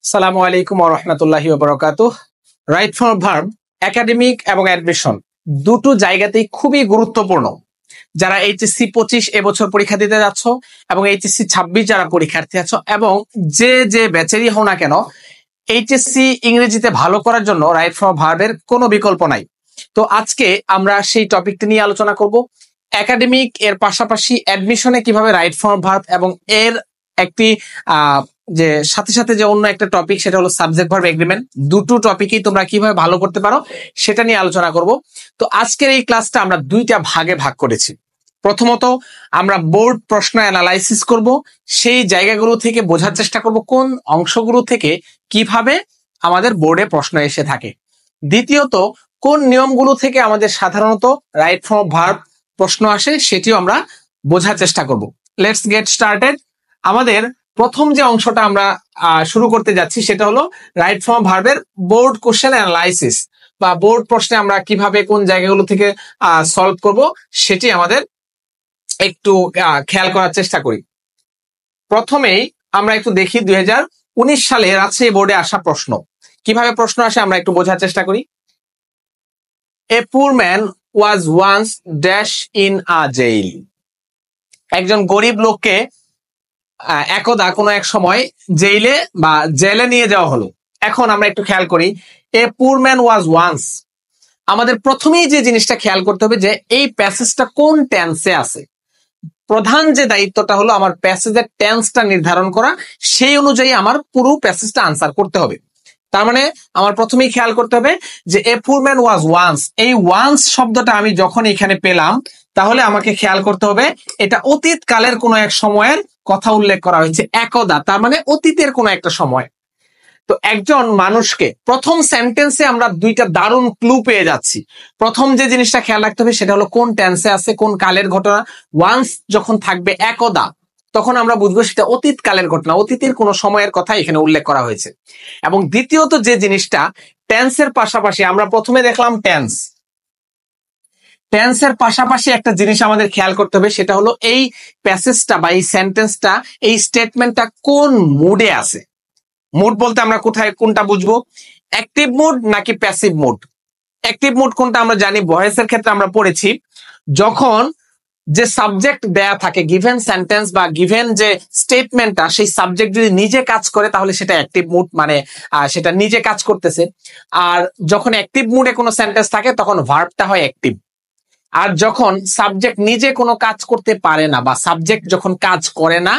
আসসালামু আলাইকুম ওয়া রাহমাতুল্লাহি ওয়া বারাকাতুহু। রাইট ফর্ম ভার্ব একাডেমিক এবং অ্যাডমিশন দুটো জায়গাতেই খুবই গুরুত্বপূর্ণ। যারা এইচএসসি 25 এবছর পরীক্ষা দিতে যাচ্ছ এবং এইচএসসি 26 যারা পরীক্ষার্থী আছো এবং যে ব্যাচেরই হও না কেন, এইচএসসি ইংরেজিতে ভালো করার জন্য রাইট ফর্ম ভার্বের কোনো বিকল্প নাই। তো আজকে আমরা সেই টপিকটি নিয়ে আলোচনা করব। একাডেমিক এর পাশাপাশি অ্যাডমিশনে কিভাবে রাইট ফর্ম ভার্ব এবং এর একটি যে সাথে সাথে যে অন্য একটা টপিক সেটা হলো সাবজেক্ট ভার্ব এগ্রিমেন্ট, দুটো টপিকই তোমরা কিভাবে ভালো করতে পারো সেটা নিয়ে আলোচনা করব। তো আজকের এই ক্লাসটা আমরা দুইটা ভাগে ভাগ করেছি। প্রথমত আমরা বোর্ড প্রশ্ন অ্যানালাইসিস করব, সেই জায়গাগুলো থেকে বোঝার চেষ্টা করব কোন অংশগুলো থেকে কিভাবে আমাদের বোর্ডে প্রশ্ন এসে থাকে। দ্বিতীয়ত কোন নিয়মগুলো থেকে আমাদের সাধারণত রাইট ফর্ম ভার্ব প্রশ্ন আসে সেটিও আমরা বোঝার চেষ্টা করব। Let's get started. আমাদের প্রথম যে অংশটা আমরা শুরু করতে যাচ্ছি সেটা হলো রাইট ফর্ম ভার্বের বোর্ড কোশ্চেন অ্যানালাইসিস বা বোর্ড প্রশ্নে আমরা কিভাবে কোন জায়গাগুলো থেকে সলভ করব সেটি আমাদের একটু খেয়াল করার চেষ্টা করি। প্রথমেই আমরা একটু দেখি 2019 সালে রাজশাহী বোর্ডে আসা প্রশ্ন। কিভাবে প্রশ্ন আসে আমরা একটু বোঝার চেষ্টা করি। A poor man was once dash in a jail. একজন গরিব লোককে একদা কোনো এক সময় জেইলে বা জেলে নিয়ে যাওয়া হলো। এখন আমরা একটু খেয়াল করি, a poor man was once. আমাদের প্রথমেই যে জিনিসটা খেয়াল করতে হবে যে এই প্যাসেজটা কোন টেন্সে আছে। প্রধান যে দায়িত্বটা হলো আমার প্যাসেজের টেন্সটা নির্ধারণ করা, সেই অনুযায়ী আমার পুরো প্যাসেজটা আনসার করতে হবে। তার মানে আমার প্রথমেই খেয়াল করতে হবে যে এ পুর ম্যান ওয়াজ ওয়ান্স, এই ওয়ান্স শব্দটা আমি যখন এখানে পেলাম তাহলে আমাকে খেয়াল করতে হবে এটা অতীত কালের কোনো এক সময়ের কথা উল্লেখ করা হয়েছে, একদা, তার মানে অতীতের কোনো একটা সময়। তো একজন মানুষকে প্রথম সেন্টেন্সে আমরা দুইটা দারুণ ক্লু পেয়ে যাচ্ছি। প্রথম যে জিনিসটা খেয়াল রাখতে হবে সেটা হলো কোন টেন্সে আছে, কোন কালের ঘটনা। ওয়ান্স যখন থাকবে একদা তখন আমরা বুঝবো সেটা অতীত কালের ঘটনা, অতীতের কোনো সময়ের কথা এখানে উল্লেখ করা হয়েছে। এবং দ্বিতীয়ত যে জিনিসটা টেন্সের পাশাপাশি আমরা প্রথমে দেখলাম টেন্সের পাশাপাশি একটা জিনিস আমাদের খেয়াল করতে হবে সেটা হলো এই প্যাসেজটা বা এই সেন্টেন্সটা, এই স্টেটমেন্টটা কোন মুডে আছে। মুড বলতে আমরা কোনটা বুঝবো, অ্যাক্টিভ মুড নাকি প্যাসিভ মুড। অ্যাক্টিভ মুড কোনটা আমরা জানি, ভয়েসের ক্ষেত্রে আমরা পড়েছি যখন যে সাবজেক্ট দেয়া থাকে গিভেন সেন্টেন্স বা গিভেন যে স্টেটমেন্টটা, সেই সাবজেক্ট যদি নিজে কাজ করে তাহলে সেটা অ্যাক্টিভ মুড, মানে সেটা নিজে কাজ করতেছে। আর যখন অ্যাক্টিভ মুডে কোনো সেন্টেন্স থাকে তখন ভার্বটা হয় অ্যাক্টিভ। আর যখন সাবজেক্ট নিজে কোনো কাজ করতে পারে না বা সাবজেক্ট যখন কাজ করে না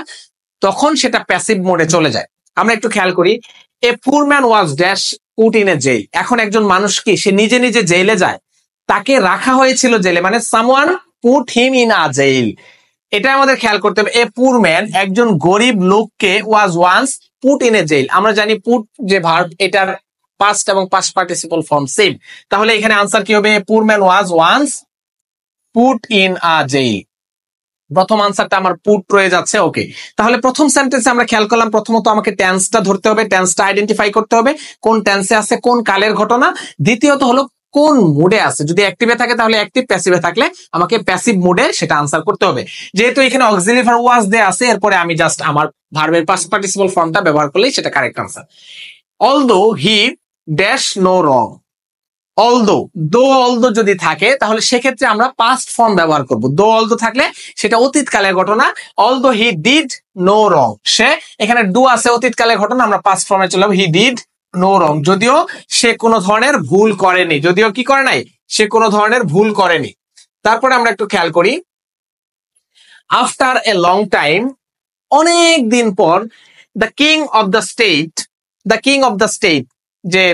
তখন সেটা প্যাসিভ মোডে চলে যায়। আমরা একটু খেয়াল করি, a poor man was dash put in a jail. এখন একজন মানুষ কি সে নিজে নিজে জেলে যায়, তাকে রাখা হয়েছিল জেলে, মানে someone put him in a jail. এটা আমাদের খেয়াল করতে হবে। এ পুর ম্যান একজন গরিব লোককে was once put in a jail. আমরা জানি পুট যে ভার্ব এটার পাস্ট এবং পাস্ট পার্টিসিপল ফর্ম সেম, তাহলে এখানে আনসার কি হবে, poor man was once put in a jail. প্রথম আনসারটা আমার পুট রয়ে যাচ্ছে। ওকে, তাহলে প্রথম সেন্টেন্সে আমরা খেয়াল করলাম প্রথমত আমাকে টেন্সটা ধরতে হবে, টেন্সটা আইডেন্টিফাই করতে হবে কোন টেন্সে আছে, কোন কালের ঘটনা। দ্বিতীয়ত হলো কোন মুডে আছে, যদি অ্যাক্টিভে থাকে তাহলে অ্যাক্টিভ, প্যাসিভে থাকলে আমাকে প্যাসিভ মুডে সেটা আনসার করতে হবে। যেহেতু এখানে অক্সিলারি ভার্ব ওয়াজ দেয়া আছে, এরপরে আমি জাস্ট আমার ভার্বের পাস্ট পার্টিসিপল ফর্মটা ব্যবহার করলেই সেটা correct answer. Although he dash no wrong. Although যদি থাকে তাহলে সেক্ষেত্রে আমরা পাস্ট ফর্ম ব্যবহার করব। অলদো থাকলে সেটা অতীত কালের ঘটনা। Although he did no wrong, সে এখানে ডু আছে, অতীত কালের ঘটনা, আমরা পাস্ট ফর্মে চলে যাব, হি ডিড নো রং। যদিও সে কোনো ধরনের ভুল করেনি, যদিও কি করে নাই, সে কোনো ধরনের ভুল করেনি। তারপরে আমরা একটু খেয়াল করি, আফটার এ লং টাইম, অনেক দিন পর, the king of the state যে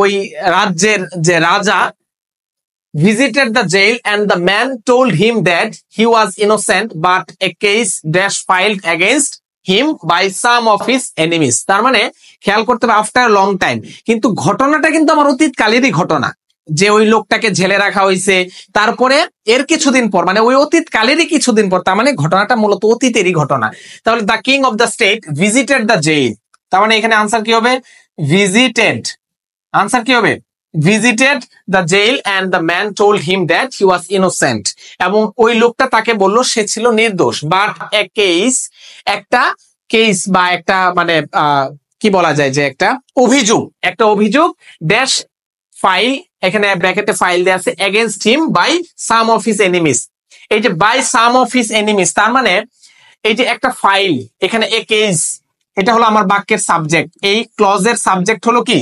ওই রাজ্যের যে রাজা, visited the jail and the man told him that he was innocent but a case dash filed against him by some of his enemies। তার মানে খেয়াল করতে হবে আফটার লং টাইম, কিন্তু ঘটনাটা কিন্তু আমার অতীতকালেরই ঘটনা, যে ওই লোকটাকে জেলে রাখা হয়েছে, তারপরে এর কিছুদিন পর, মানে ওই অতীতকালেরই কিছুদিন পর, তার মানে ঘটনাটা মূলত অতীতেরই ঘটনা। তাহলে the king of the state visited the jail, তার মানে এখানে আনসার কি হবে, ভিজিটেড। আনসার কি হবে, visited the jail and the man told him that he was innocent, এবং ওই লোকটা তাকে বলল সে ছিল নির্দোষ। বাট এ কেস, একটা কেস বা একটা মানে কি বলা যায় যে একটা অভিযোগ ড্যাশ ফাইল, এখানে ব্র্যাকেটে ফাইল দেয়া আছে, against him by some of his enemies. এই যে by some of his enemies, তার মানে এই যে একটা ফাইল, এখানে এ কেস, এটা হলো আমার বাক্যের সাবজেক্ট। এই ক্লজের সাবজেক্ট হলো কি,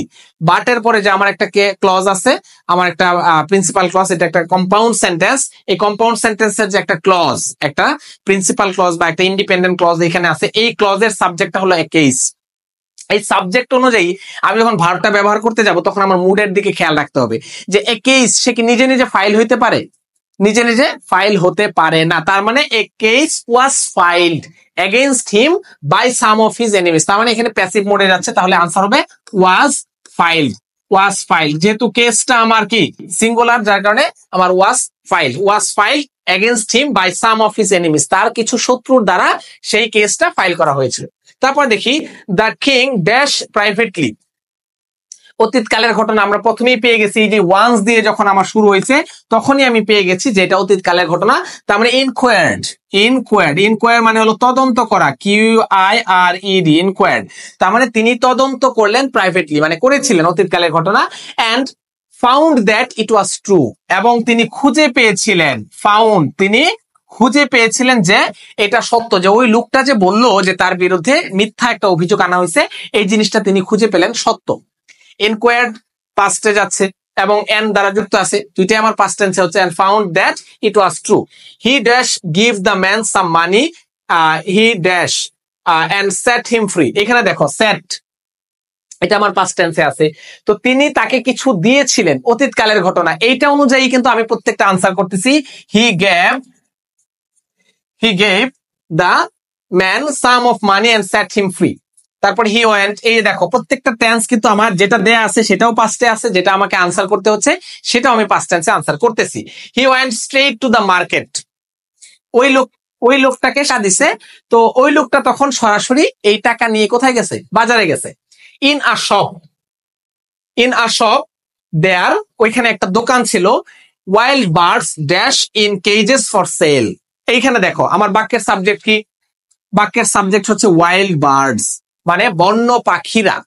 বাটের পরে যে আমার একটা ক্লজ আছে, আমার একটা প্রিন্সিপাল ক্লজ, এটা একটা কম্পাউন্ড সেন্টেন্স। এই কম্পাউন্ড সেন্টেন্সের যে একটা ক্লজ, একটা প্রিন্সিপাল ক্লজ বা একটা ইন্ডিপেন্ডেন্ট ক্লজ এখানে আছে, এই ক্লজের সাবজেক্টটা হলো এ কেস। এই সাবজেক্ট অনুযায়ী আমি যখন ভার্বটা ব্যবহার করতে যাব তখন আমার মুডের দিকে খেয়াল রাখতে হবে যে এ কেস, সে কি নিজে নিজে ফাইল হইতে পারে? নিজে নিজে ফাইল হতে পারে না। তার মানে a case was filed against him by some of his enemies, তার মানে এখানে প্যাসিভ মোডে যাচ্ছে, তাহলে আনসার হবে ওয়াজ ফাইলড। ওয়াজ ফাইলড, যেহেতু কেসটা আমার কি সিঙ্গুলার, যার কারণে আমার was filed against him by some of his enemies, তার কিছু শত্রুর দ্বারা সেই কেসটা ফাইল করা হয়েছিল। তারপর দেখি দ্য কিং ড্যাশ প্রাইভেটলি, অতীতকালের ঘটনা আমরা প্রথমেই পেয়ে গেছি, যে ওয়ান্স দিয়ে যখন আমার শুরু হয়েছে তখনই আমি পেয়ে গেছি যে এটা অতীতকালের ঘটনা। তার মানে ইনকোয়ার্ড মানে হলো তদন্ত করা, QIRED, ইনকোয়ার্ড, তার মানে তিনি তদন্ত করলেন প্রাইভেটলি, মানে করেছিলেন অতীতকালের ঘটনা। And found that it was true, এবং তিনি খুঁজে পেয়েছিলেন, তিনি খুঁজে পেয়েছিলেন যে এটা সত্য, যে ওই লোকটা যে বললো যে তার বিরুদ্ধে মিথ্যা একটা অভিযোগ আনা হয়েছে, এই জিনিসটা তিনি খুঁজে পেলেন সত্য। ইনকোয়ার্ড পাস্টে যাচ্ছে এবং এন্ড দ্বারা যুক্ত আছে, দুইটাই আমার পাস্ট টেন্সে হচ্ছে। And found that it was true, he dash give the man some money, he dash and set him free. এখানে দেখো সেট, এটা আমার পাস্ট টেন্সে আছে, তো তিনি তাকে কিছু দিয়েছিলেন, অতীতকালের ঘটনা, এইটা অনুযায়ী কিন্তু আমি প্রত্যেকটা আনসার করতেছি। He gave the man some of money and set him free. তারপর হি ওয়েন্ট, এই দেখো প্রত্যেকটা টেন্স কিন্তু আমার যেটা দেয়া আছে সেটাও পাস্টে আছে, যেটা আমাকে আনসার করতে হচ্ছে সেটাও আমি পাস্ট টেন্সে আনসার করতেছি। He went straight to the market, ওই লোকটাকে সাদিছে, তো ওই লোকটা তখন সরাসরি এই টাকা নিয়ে কোথায় গেছে? বাজারে গেছে। ইন আ শপ দেয়ার, ওইখানে একটা দোকান ছিল। Wild birds dash in cages for sell. এইখানে দেখো আমার বাক্যের সাবজেক্ট কি? বাক্যের সাবজেক্ট হচ্ছে ওয়াইল্ড বার্ডস, মানে বন্য পাখিরা।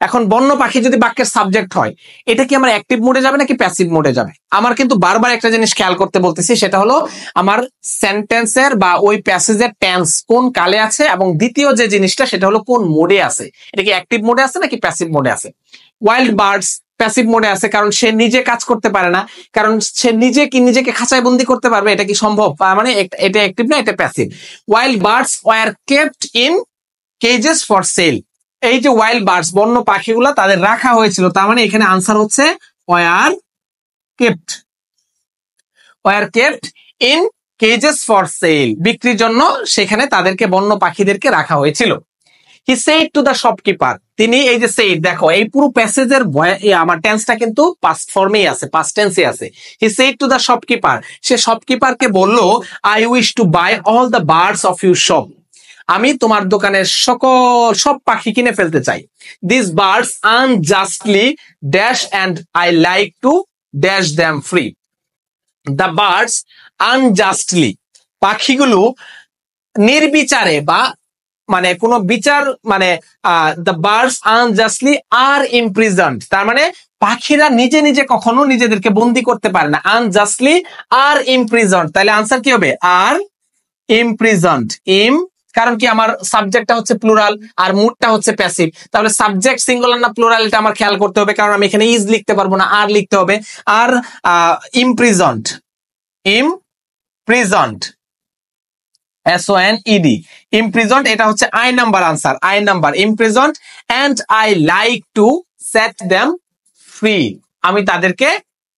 এখন বন্য পাখি যদি বাক্যের সাবজেক্ট হয়, এটা কি আমার অ্যাক্টিভ মোডে যাবে নাকি প্যাসিভ মোডে যাবে? আমার কিন্তু বারবার একটা জিনিস খেয়াল করতে বলতেছি, সেটা হলো আমার সেন্টেন্সের বা ওই প্যাসেজের টেন্স কোন কালে আছে, এবং দ্বিতীয় যে জিনিসটা সেটা হলো কোন মোডে আছে, এটা কি অ্যাক্টিভ মোডে আছে নাকি প্যাসিভ মোডে আছে। ওয়াইল্ড বার্ডস প্যাসিভ মোডে আছে, কারণ সে নিজে কাজ করতে পারে না, কারণ সে নিজেকে খাঁচায় বন্দি করতে পারবে, এটা কি সম্ভব? মানে এটা অ্যাক্টিভ না, এটা passive. Wild birds war kept in cages for sell, এই যে ওয়াইল্ড বার্ডস বন্য পাখিগুলো তাদের রাখা হয়েছিল, তার মানে এখানে আনসার হচ্ছে were kept in cages for sale, বিক্রির জন্য সেখানে তাদেরকে বন্য পাখিদেরকে রাখা হয়েছিল। He said to the shopkeeper, তিনি এই যে সেড, দেখো এই পুরো প্যাসেজের আমার টেন্সটা কিন্তু পাস্ট ফর্মেই আছে, পাস্ট টেন্সে আছে। He said to the shopkeeper, সে শপকিপারকে বলল, I wish to buy all the birds of your shop, আমি তোমার দোকানের সব পাখি কিনে ফেলতে চাই। This birds unjustly dash and I like to dash them free. The birds unjustly, পাখিগুলো নির্বিচারে বা মানে কোনো বিচার, মানে দ্য বার্ডস আনজাস্টলি আর ইমপ্রিজন্ড, তার মানে পাখিরা নিজে নিজে কখনো নিজেদেরকে বন্দি করতে পারে না। আনজাস্টলি আর ইমপ্রিজন্ড, তাহলে আনসার কি হবে? আর ইমপ্রিজন্ড। কারণ কি আমার সাবজেক্টটা হচ্ছে প্লুরাল আর মুডটা হচ্ছে প্যাসিভ, তাহলে সাবজেক্ট সিঙ্গুলার না প্লুরাল এটা আমার খেয়াল করতে হবে, কারণ আমি এখানে ইজ লিখতে পারবো না, আর লিখতে হবে। আর ইমপ্রিজন্ড, SONED, ইমপ্রিজন্ড, এটা হচ্ছে I number answer, I number imprisoned. And I like to set them free, আমি তাদেরকে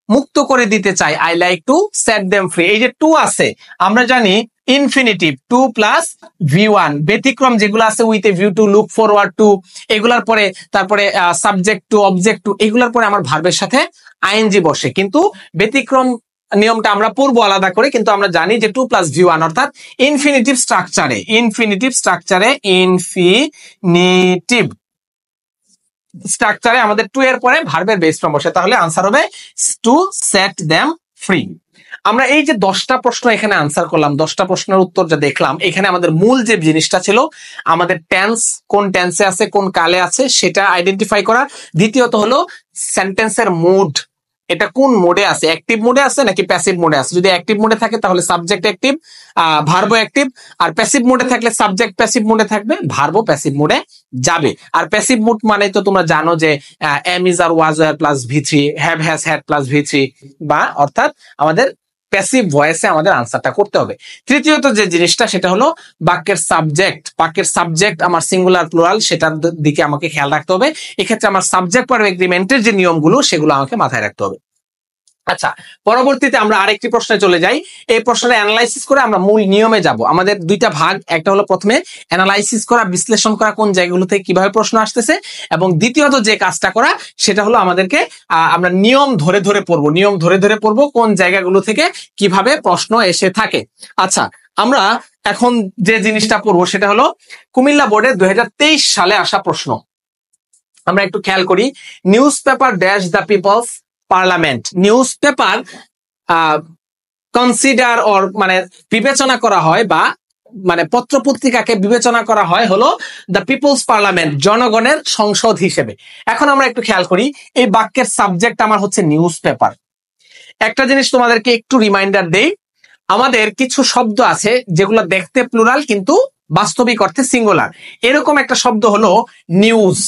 মুক্ত করে দিতে চাই। I like to set them free, এই যে টু আছে, আমরা জানি ইনফিনিটিভ 2 প্লাস V1, ব্যতিক্রম যেগুলো আছে with a view to, look forward two, এগুলার পরে তারপরে সাবজেক্ট টু, অবজেক্ট টু, এগুলার পরে আমার ভার্বের সাথে আইএনজি বসে। কিন্তু ব্যতিক্রম নিয়মটা আমরা পড়বো আলাদা করে, কিন্তু আমরা জানি যে 2 প্লাস V1 অর্থাৎ ইনফিনিটিভ স্ট্রাকচারে আমাদের টু এর পরে ভার্বের বেস ফর্ম বসে, তাহলে আনসার হবে টু সেট দেম ফ্রি। আমরা এই যে 10টা প্রশ্ন এখানে আনসার করলাম, 10টা প্রশ্নের উত্তর যা দেখলাম, এখানে আমাদের মূল যে জিনিসটা ছিল আমাদের টেন্স, কোন টেন্সে আছে কোন কালে আছে সেটা আইডেন্টিফাই করা। দ্বিতীয়ত হলো সেন্টেন্সের মুড, এটা কোন মোডে আছে, অ্যাক্টিভ মোডে আছে নাকি প্যাসিভ মোডে আছে। যদি অ্যাক্টিভ মোডে থাকে তাহলে সাবজেক্ট অ্যাক্টিভ, ভার্ব অ্যাক্টিভ। আর প্যাসিভ মোডে থাকলে সাবজেক্ট প্যাসিভ মোডে থাকবে, ভার্ব প্যাসিভ মোডে যাবে। আর প্যাসিভ মোড মানে তো তোমরা জানো যে am is are was were plus ভি3, হ্যাভ হ্যাজ হ্যাড প্লাস ভি3, বা অর্থাৎ আমাদের প্যাসিভ ভয়েসে আমাদের আনসারটা করতে হবে। তৃতীয়ত যে জিনিসটা সেটা হলো বাক্যের সাবজেক্ট। বাক্যের সাবজেক্ট আমার সিঙ্গুলার প্লুরাল সেটার দিকে আমাকে খেয়াল রাখতে হবে। এক্ষেত্রে আমার সাবজেক্ট ভার্ব এগ্রিমেন্টের যে নিয়মগুলো সেগুলো আমাকে মাথায় রাখতে হবে। আচ্ছা, পরবর্তীতে আমরা আরেকটি প্রশ্নে চলে যাই। এই প্রশ্নটা অ্যানালাইসিস করে আমরা মূল নিয়মে যাব। আমাদের দুইটা ভাগ, একটা হলো প্রথমে অ্যানালাইসিস করা, বিশ্লেষণ করা কোন জায়গাগুলো থেকে কিভাবে প্রশ্ন আসতেছে, এবং দ্বিতীয়ত যে কাজটা করা সেটা হলো আমাদেরকে আমরা নিয়ম ধরে ধরে পড়বো, নিয়ম ধরে ধরে পড়বো কোন জায়গাগুলো থেকে কিভাবে প্রশ্ন এসে থাকে। আচ্ছা, আমরা এখন যে জিনিসটা পড়বো সেটা হলো কুমিল্লা বোর্ডের 2023 সালে আসা প্রশ্ন। আমরা একটু খেয়াল করি, newspaper dash the people's parliament. Newspaper consider or মানে বিবেচনা করা হয়, বা মানে পত্র পত্রিকাকে বিবেচনা করা হয় হলো দ্য পিপলস পার্লামেন্ট, জনগণের সংসদ হিসেবে। এখন আমরা একটু খেয়াল করি, এই বাক্যের সাবজেক্ট আমার হচ্ছে নিউজ পেপার। একটা জিনিস তোমাদেরকে একটু রিমাইন্ডার দেই, আমাদের কিছু শব্দ আছে যেগুলো দেখতে প্লুরাল কিন্তু বাস্তবিক অর্থে সিঙ্গুলার। এরকম একটা শব্দ হলো নিউজ।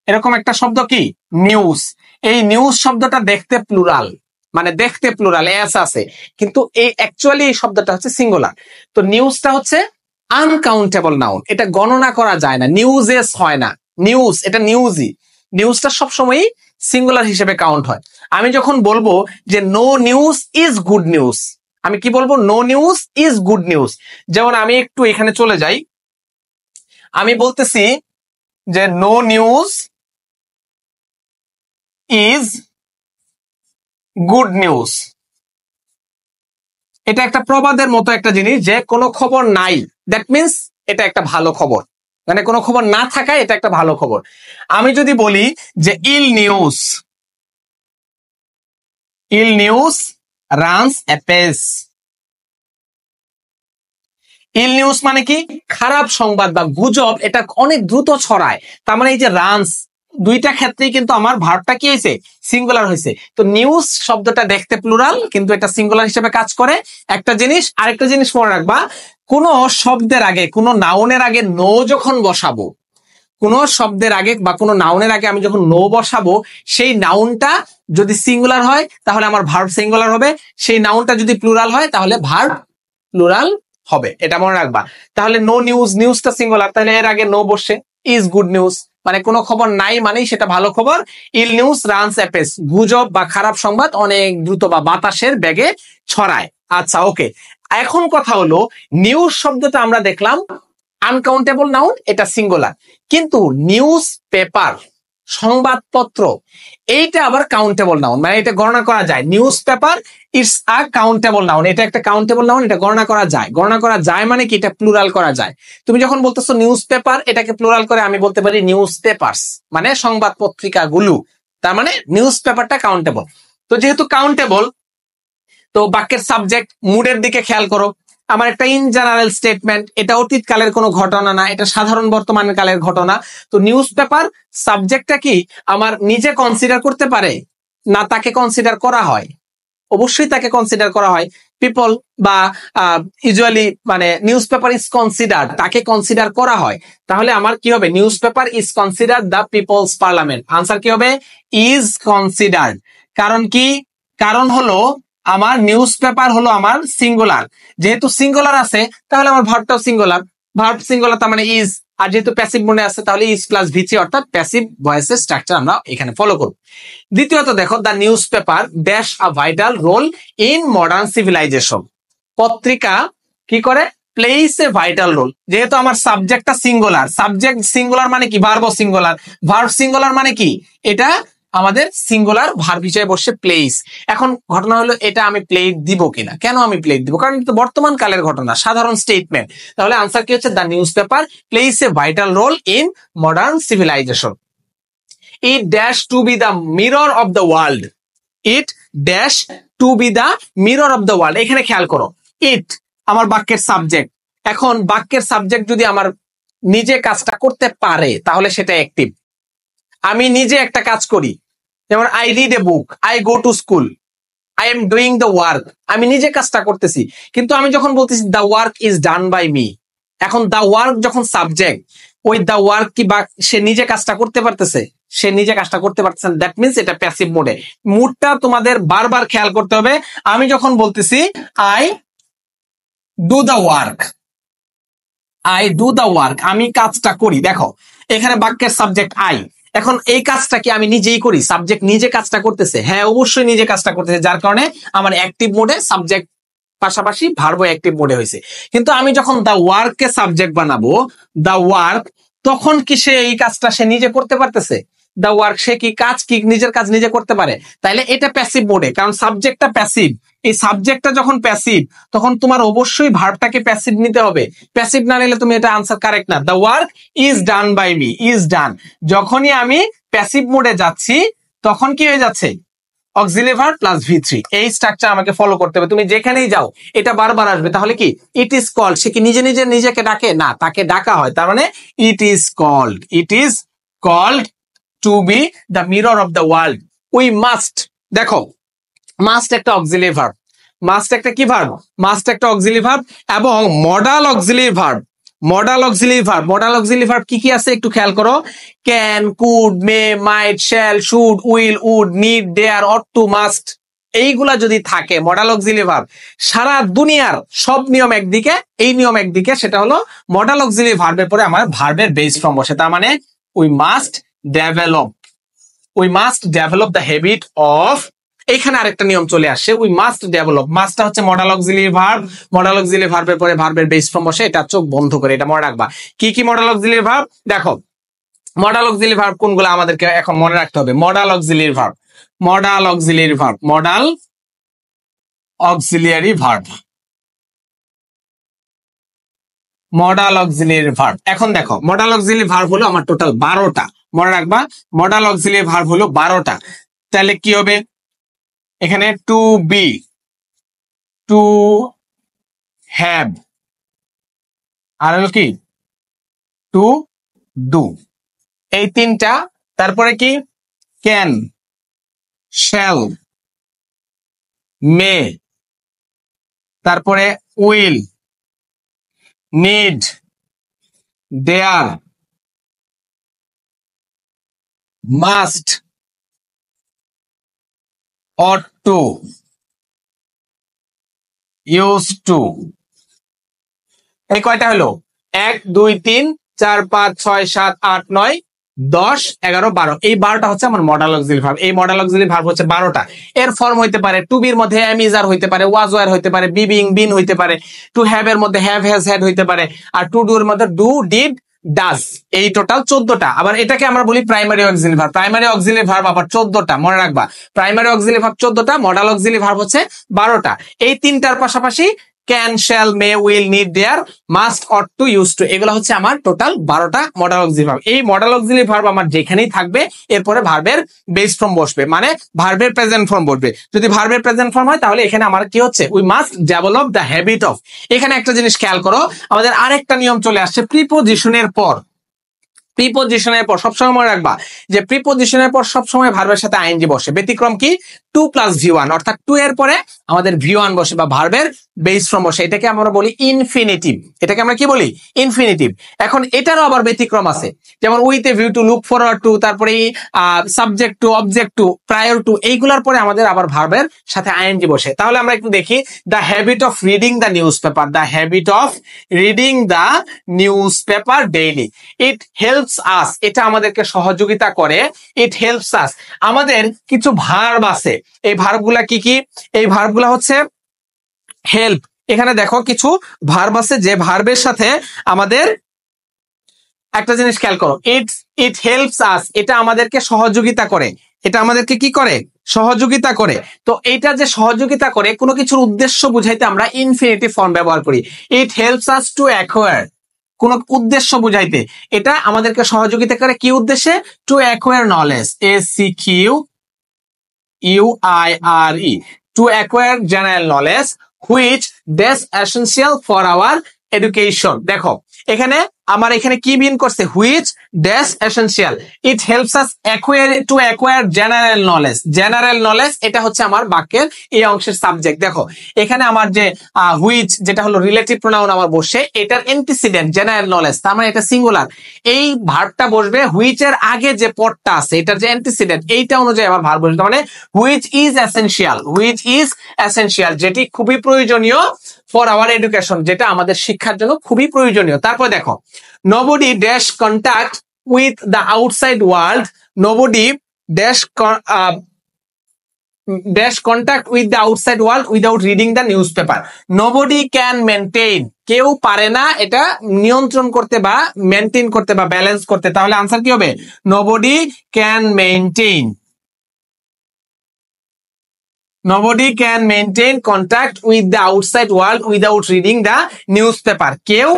এরকম একটা শব্দ কি নিউজ। এই নিউজ শব্দটা দেখতে প্লুরাল, মানে দেখতে প্লুরাল এস আছে, কিন্তু এই অ্যাকচুয়ালি এই শব্দটা হচ্ছে সিঙ্গুলার। তো নিউজটা হচ্ছে আনকাউন্টেবল নাউন, এটা গণনা করা যায় না, নিউজেস হয় না, নিউজ এটা নিউজই। নিউজটা সবসময়ই সিঙ্গুলার হিসেবে কাউন্ট হয়। আমি যখন বলবো যে no news is good news, আমি কি বলবো? No news is good news. যেমন আমি একটু এখানে চলে যাই, আমি বলতেছি যে no news is good news. এটা একটা প্রবাদের মতো একটা জিনিস, যে কোনো খবর নাই দ্যাট মিন্স এটা একটা ভালো খবর, মানে কোনো খবর না থাকায় এটা একটা ভালো খবর। আমি যদি বলি যে ill news runs apace. Ill news মানে কি? খারাপ সংবাদ বা গুজব, এটা অনেক দ্রুত ছড়ায়। তার মানে এই যে রানস, দুইটা ক্ষেত্রেই কিন্তু আমার ভার্বটা কি হয়েছে? সিঙ্গুলার হয়েছে। তো নিউজ শব্দটা দেখতে প্লুরাল কিন্তু এটা সিঙ্গুলার হিসেবে কাজ করে। একটা জিনিস, আরেকটা জিনিস মনে রাখবা, কোন শব্দের আগে, কোন নাউনের আগে নো যখন বসাবো, কোন শব্দের আগে বা কোন নাউনের আগে আমি যখন নো বসাবো, সেই নাউনটা যদি সিঙ্গুলার হয় তাহলে আমার ভার্ব সিঙ্গুলার হবে, সেই নাউনটা যদি প্লুরাল হয় তাহলে ভার্ব প্লুরাল হবে, এটা মনে রাখবা। তাহলে নো নিউজ, নিউজটা সিঙ্গুলার, তাহলে এর আগে নো বসে ইজ গুড নিউজ, মানে কোনো খবর নাই মানেই সেটা ভালো খবর। ইল নিউজ রানস অ্যাপেস, গুজব বা খারাপ সংবাদ অনেক দ্রুত বা বাতাসের বেগে ছড়ায়। আচ্ছা, ওকে। এখন কথা হলো, নিউজ শব্দটা আমরা দেখলাম আনকাউন্টেবল নাউন, এটা সিঙ্গুলার, কিন্তু নিউজ পেপার সংবাদপত্র এইটা আবার কাউন্টেবল নাউন, মানে এটা গণনা করা যায়। News paper it's a countable noun, এটা একটা কাউন্টেবল নাউন, এটা গণনা করা যায়। গণনা করা যায় মানে কি? এটা প্লুরাল করা যায়। তুমি যখন বলতেছো নিউজ পেপার, এটাকে প্লুরাল করে আমি বলতে পারি নিউজ পেপারস, মানে সংবাদ পত্রিকা গুলো, তার মানে নিউজ পেপারটা কাউন্টেবল। তো যেহেতু কাউন্টেবল, তো বাক্যের সাবজেক্ট মুডের দিকে খেয়াল করো। আমার একটা ইন জেনারেল স্টেটমেন্ট, এটা অতীতকালের কোনো ঘটনা না, এটা সাধারণ বর্তমান কালের ঘটনা। তো নিউজ পেপার সাবজেক্টটা কি আমার নিজে কনসিডার করতে পারে না তাকে কনসিডার করা হয়? অবশ্যই তাকে কনসিডার করা হয়। পিপল বা ইউজুয়ালি মানে নিউজ পেপার ইজ কনসিডার্ড, তাকে কনসিডার করা হয়। তাহলে আমার কি হবে? Newspaper is considered the people's parliament. Answer কি হবে? Is considered. কারণ কি? কারণ হলো আমার নিউজ পেপার হলো আমার সিঙ্গুলার, যেহেতু সিঙ্গুলার আছে তাহলে আমার ভার্বটাও সিঙ্গুলার, ভার্ব সিঙ্গুলার তার মানে ইজ। আর যেহেতু প্যাসিভ মোডে আছে তাহলে ইজ প্লাস ভিসি, অর্থাৎ প্যাসিভ ভয়েসের স্ট্রাকচার আমরা এখানে ফলো করব। দ্বিতীয়ত দেখো, the newspaper dash a vital role in modern civilization. পত্রিকা কি করে? Place a vital role. যেহেতু আমার সাবজেক্টটা সিঙ্গুলার, সাবজেক্ট সিঙ্গুলার মানে কি? ভার্ব সিঙ্গুলার, ভার্ব সিঙ্গুলার মানে কি? এটা আমাদের সিঙ্গুলার ভার্ব হিসেবে বসে প্লেস। এখন ঘটনা হলো এটা আমি প্লেট দিব কিনা? কেন আমি প্লেট দিব? কারণ এটা বর্তমান কালের ঘটনা, সাধারণ স্টেটমেন্ট। তাহলে আনসার কি হচ্ছে? The newspaper place a vital role in modern civilization. It dash to be the mirror of the world. It dash to be the mirror of the world. এখানে খেয়াল করো, ইট আমার বাক্যের সাবজেক্ট। এখন বাক্যের সাবজেক্ট যদি আমার নিজে কাজটা করতে পারে তাহলে সেটা অ্যাক্টিভ। আমি নিজে একটা কাজ করি, যেমন I read a book, I go to school, I am doing the work, আমি নিজে কাজটা করতেছি। কিন্তু আমি যখন বলতেছি the work is done by me, এখন দ্য ওয়ার্ক যখন সাবজেক্ট, ওই দ্য ওয়ার্ক কি বা সে নিজে কাজটা করতে পারতেছে? সে নিজে কাজটা করতে পারতেছে, দ্যাট মিনস এটা প্যাসিভ মোডে। মুডটা তোমাদের বারবার খেয়াল করতে হবে। আমি যখন বলতেছি I do the work, I do the work, আমি কাজটা করি, দেখো এখানে বাক্যের সাবজেক্ট আই। এখন এই কাজটা কি আমি নিজেই করি? সাবজেক্ট নিজে কাজটা করতেছে, হ্যাঁ অবশ্যই নিজে কাজটা করতেছে, যার কারণে আমার অ্যাক্টিভ মোডে সাবজেক্ট পাশাপাশি ভার্ব অ্যাক্টিভ মোডে হয়েছে। কিন্তু আমি যখন দা ওয়ার্ক কে সাবজেক্ট বানাবো, দা ওয়ার্ক, তখন কি সে এই কাজটা সে নিজে করতে পারতেছে? দা ওয়ার্ক, সে কি কাজ কি নিজের কাজ নিজে করতে পারে? তাইলে এটা প্যাসিভ মোডে, কারণ সাবজেক্টটা প্যাসিভ। এই সাবজেক্টটা যখন প্যাসিভ, তখন তোমার অবশ্যই ভার্বটাকে প্যাসিভ নিতে হবে। প্যাসিভ না নিলে তুমি এটা আনসার কারেক্ট না। The work is done by me, is done. যখনই আমি প্যাসিভ মোডে যাচ্ছি তখন কি হয়ে যাচ্ছে? Auxiliary verb plus V3। এই স্ট্রাকচার আমাকে ফলো করতে হবে। তুমি যেখানেই যাও এটা বারবার আসবে। তাহলে কি ইট ইজ কল্ড, সে কি নিজে নিজে নিজেকে ডাকে? না, তাকে ডাকা হয়। তার মানে it is called, it is called to be the mirror of the world. We must, দেখো মাস্ট একটা অক্সিলারি ভার্ব, মাস্ট একটা কি ভার্ব? মাস্ট একটা অক্সিলারি ভার্ব এবং modal auxiliary verb. Modal auxiliary verb, modal auxiliary verb কি কি আছে একটু খেয়াল করো। Can, could, may, might, shall, should, will, would, need, dare, ought to, must, এইগুলা যদি থাকে মডাল অক্সিলারি ভার্ব, সারা দুনিয়ার সব নিয়ম একদিকে, এই নিয়ম একদিকে, সেটা হলো মডাল অক্সিলারি ভার্বের পরে আমার ভার্বের বেস ফর্ম বসে। তার মানে we must develop, we must develop the habit of, এইখানে আরেকটা নিয়ম চলে আসছে, উই মাস্ট ডেভেলপ। মাস্টটা হচ্ছে modal auxiliary verb, modal auxiliary ভার্বের পরে ভার্বের বেস ফর্ম বসে। এটা চোখ বন্ধ করে এটা মনে রাখবা। কি কি মডাল অক্সিলারি ভার্ব? দেখো মডাল অক্সিলারি ভার্ব কোনগুলো আমাদেরকে এখন মনে রাখতে হবে। Modal auxiliary verb, modal auxiliary verb, modal auxiliary verb, modal auxiliary verb. এখন দেখো মডাল অক্সিলারি ভার্ব হলো আমার টোটাল 12টা, মনে রাখবা মডাল অক্সিলারি ভার্ব হলো 12টা। তাহলে কি হবে এখানে? টু বি, টু হ্যাভ, আর হলো কি টু ডু, এই তিনটা। তারপরে কি ক্যান, শ্যাল, মে, তারপরে will, need, dare, must, ought to, use to. এই কয়টা হলো? 1 2 3 4 5 6 7 8 9 10 11 12। এই 12টা হচ্ছে আমার মডাল অক্সিলারি ভার্ব। এই মডাল অক্সিলারি ভার্ব হচ্ছে 12টা। এর ফর্ম হইতে পারে টু বির মধ্যে এম ইজ আর হইতে পারে, ওয়াজ ওয়ার হইতে পারে, বি বিং বিন হইতে পারে, টু হ্যাভ এর মধ্যে হ্যাভ হ্যাজ হ্যাড হইতে পারে, আর টু ডু এর মধ্যে ডু ডিড ডাজ। এই টোটাল 14টা। আবার এটাকে আমরা বলি primary auxiliary verb. Primary auxiliary verb আবার 14টা, মনে রাখবা। প্রাইমারি অক্সিলারি ভার্ব 14টা, মডাল অক্সিলারি ভার্ব হচ্ছে 12টা। এই তিনটার পাশাপাশি can, shall, may, will, need, dare, must, ought to, use to, এগুলো হচ্ছে আমার টোটাল 12টা মডাল অক্সিলারি ভার্ব। এই মডাল অক্সিলারি ভার্ব আমার যেখানেই থাকবে এরপরে ভার্বের বেস ফর্ম বসবে, মানে ভার্বের প্রেজেন্ট ফর্ম বসবে। যদি ভার্বের প্রেজেন্ট ফর্ম হয় তাহলে এখানে আমার কি হচ্ছে? We must develop the habit of. এখানে একটা জিনিস খেয়াল করো, আমাদের আরেকটা নিয়ম চলে আসছে প্রিপোজিশনের পর। প্রিপোজিশনের পর সবসময় মনে রাখবা যে প্রিপোজিশনের পর সবসময় ভার্বের সাথে আইএনজি বসে। ব্যতিক্রম কি? টু প্লাস V1, অর্থাৎ টু এর পরে আমাদের V1 বসে বা ভার্বের বেস ফর্ম বসে। এটাকে আমরা বলি ইনফিনিটিভ। এটাকে আমরা কি বলি? ইনফিনিটিভ। এখন এটারও আবার ব্যতিক্রম আছে, যেমন with a view to, look forward to, তারপরে subject to, object to, prior to, এইগুলোর পরে আমাদের আবার ভার্বের সাথে আইএনজি বসে। তাহলে আমরা একটু দেখি, the habit of reading the news paper, the habit of reading the newspaper daily, it helps us, এটা আমাদেরকে সহযোগিতা করে। ইট হেল্পস আস, আমাদের কিছু ভার্ব আছে, এই ভার্বগুলা কি কি? এই ভার্বগুলা হচ্ছে হেল্প। এখানে দেখো কিছু ভার্ব আছে যে ভার্বের সাথে আমাদের একটা জিনিস খেয়াল করো, ইট হেল্পস আস, এটা আমাদেরকে সহযোগিতা করে। এটা আমাদেরকে কি করে? সহযোগিতা করে। তো এটা যে সহযোগিতা করে, কোনো কিছুর উদ্দেশ্য বুঝাইতে আমরা ইনফিনিটিভ ফর্ম ব্যবহার করি। It helps us to acquire, কোন উদ্দেশ্য বুঝাইতে এটা আমাদেরকে সহযোগিতা করে। কি উদ্দেশ্যে? To acquire knowledge, SEQUIRE, to acquire general knowledge which is essential for our education. দেখো এখানে আমার এখানে কি মিন করছে, which is essential, it helps us acquire general knowledge, এটা হচ্ছে আমার বাক্যের এই অংশের সাবজেক্ট। দেখো এখানে আমার যে which যেটা হলো রিলেটিভ প্রোনাউন আমার বসে, এটার অ্যান্টিসিডেন্ট জেনারেল নলেজ, তার মানে এটা সিঙ্গুলার। এই ভার্বটা বসবে which এর আগে যে পদটা আছে এটার যে অ্যান্টিসিডেন্ট এইটা অনুযায়ী আবার ভার্ব বসবে, মানে which is essential, যেটি খুবই প্রয়োজনীয় ফর আওয়ার এডুকেশন, যেটা আমাদের শিক্ষার জন্য খুবই প্রয়োজনীয়। তারপর দেখো nobody dash contact with the outside world, nobody dash contact with the outside world without reading the newspaper. Nobody can maintain, কেউ পারে না এটা নিয়ন্ত্রণ করতে বা মেনটেন করতে বা ব্যালেন্স করতে, তাহলে আনসার কি হবে, nobody can maintain contact with the outside world without reading the newspaper. কেউ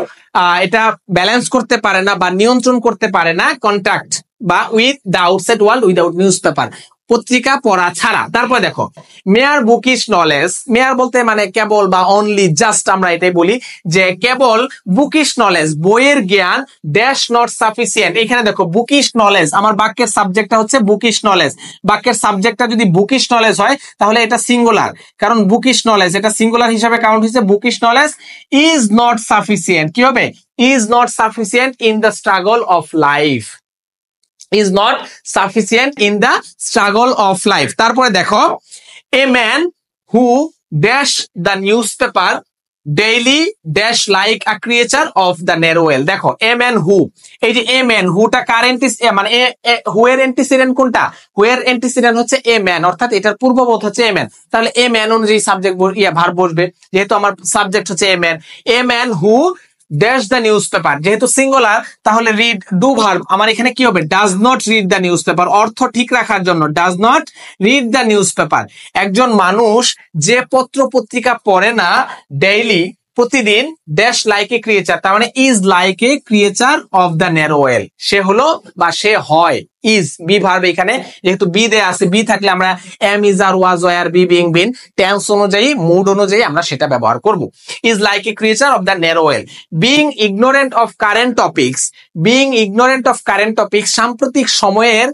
এটা ব্যালেন্স করতে পারে না বা নিয়ন্ত্রণ করতে পারে না কন্ট্যাক্ট বা with the outside world without newspaper, পত্রিকা পড়া ছাড়া। তারপর দেখো মেয়ার বুকিশ নলেজ, মেয়ার বলতে মানে কেবল বা অনলি, জাস্ট আমরা এটাই বলি যে কেবল বুকিশ নলেজ, বইয়ের জ্ঞান, ড্যাশ নট সাফিসিয়েন্ট। এখানে দেখো বুকিশ নলেজ, আমার বাক্যের সাবজেক্টটা হচ্ছে বুকিশ নলেজ, বাক্যের সাবজেক্টটা যদি বুকিশ নলেজ হয় তাহলে এটা সিঙ্গুলার, কারণ বুকিশ নলেজ এটা সিঙ্গুলার হিসাবে কাউন্ট হয়েছে। Bookish knowledge is not sufficient, কি হবে, is not sufficient in the struggle of life, is not sufficient in the struggle of life. তারপরে দেখো a man who dash the newspaper daily dash like a creature of the narrow well. দেখো a man who, এই যে a man who টা current মানে who এর antecedent কোনটা, who এর অ্যান্টিসিডেন্ট হচ্ছে a man, অর্থাৎ এটার পূর্বপদ হচ্ছে a man, তাহলে a man অনুযায়ী সাবজেক্ট ভার্ব বসবে, যেহেতু আমার সাবজেক্ট হচ্ছে a man who dash the news paper, যেহেতু সিঙ্গুলার তাহলে রিড ডু ভার্ব আমার এখানে কি হবে, does not read the news paper, অর্থ ঠিক রাখার জন্য does not read the news paper. একজন মানুষ যে পত্র পত্রিকা পড়ে না ডেইলি, প্রতিদিন, ড্যাশ লাইক এ ক্রিয়েচার, তার মানে is like a creature of the narrow well, সে হলো বা সে হয়, ইজ বি ভার্ব, এখানে যেহেতু বি দেয়া আছে, বি থাকলে আমরা am, is, are, was, were, be, being, been, tense অনুযায়ী, মুড অনুযায়ী আমরা সেটা ব্যবহার করব। Is like a creature of the narrow well. Being ignorant of current topics, সাম্প্রতিক সময়ের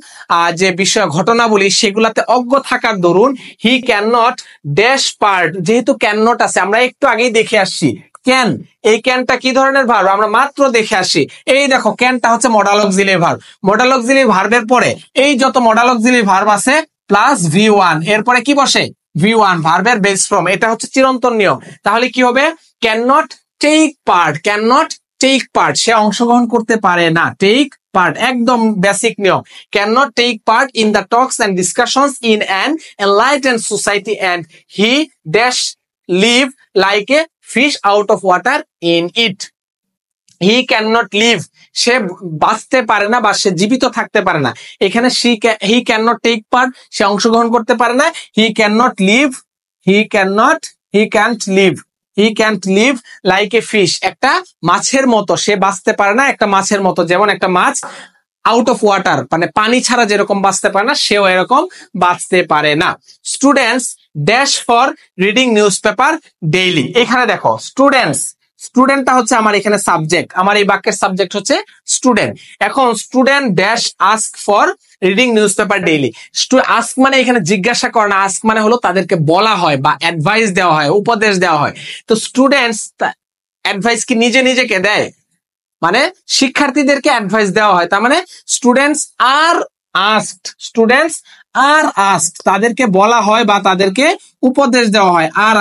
যে বিষয় ঘটনাবলী সেগুলাতে অজ্ঞ থাকার দরুন he can not dash part, যেহেতু ক্যান নট আছে আমরা একটু আগেই দেখে আসছি, ক্যান, এই ক্যানটা কি ধরনের ভার্ব আমরা মাত্র দেখে আসি, এই দেখো ক্যানটা হচ্ছে modal auxiliary verb, modal auxiliary ভার্বের পরে এই যত মডাল অক্সিলারি ভার্ব আছে প্লাস V1, এরপরে কি বসে, V1 ভার্বের বেস ফর্ম, এটা হচ্ছে চিরন্তন নিয়ম। তাহলে কি হবে, ক্যান নট টেক পার্ট, সে অংশগ্রহণ করতে পারে না, টেক পার্ট একদম বেসিক নিয়ম, can not take part in the talks and discussions in an enlightened society and he dash live like a fish out of water in it. He cannot live, সে বাঁচতে পারে না বা সে জীবিত থাকতে পারে না, এখানে he cannot take part, সে অংশগ্রহণ করতে পারে না, he can't live like a fish, একটা মাছের মতো, সে বাঁচতে পারে না একটা মাছের মতো, যেমন একটা মাছ আউট অফ ওয়াটার মানে পানি ছাড়া যেরকম বাঁচতে পারে না, সেও এরকম বাঁচতে পারে না। Students dash for reading newspaper daily, এখানে দেখো স্টুডেন্টটা হচ্ছে আমার এখানে সাবজেক্ট, আমার এই বাক্যের সাবজেক্ট হচ্ছে স্টুডেন্ট। এখন student dash ask for reading newspaper daily, ask মানে এখানে জিজ্ঞাসা করে না, আস্ক মানে হলো তাদেরকে বলা হয় বা অ্যাডভাইস দেওয়া হয়, উপদেশ দেওয়া হয়। তো স্টুডেন্টস অ্যাডভাইস কি নিজেকে দেয়, মানে শিক্ষার্থীদেরকে অ্যাডভাইস দেওয়া হয়, তার মানে স্টুডেন্টস আর আস্কড, তাদেরকে বলা হয় বা তাদেরকে উপদেশ দেওয়া হয়। আর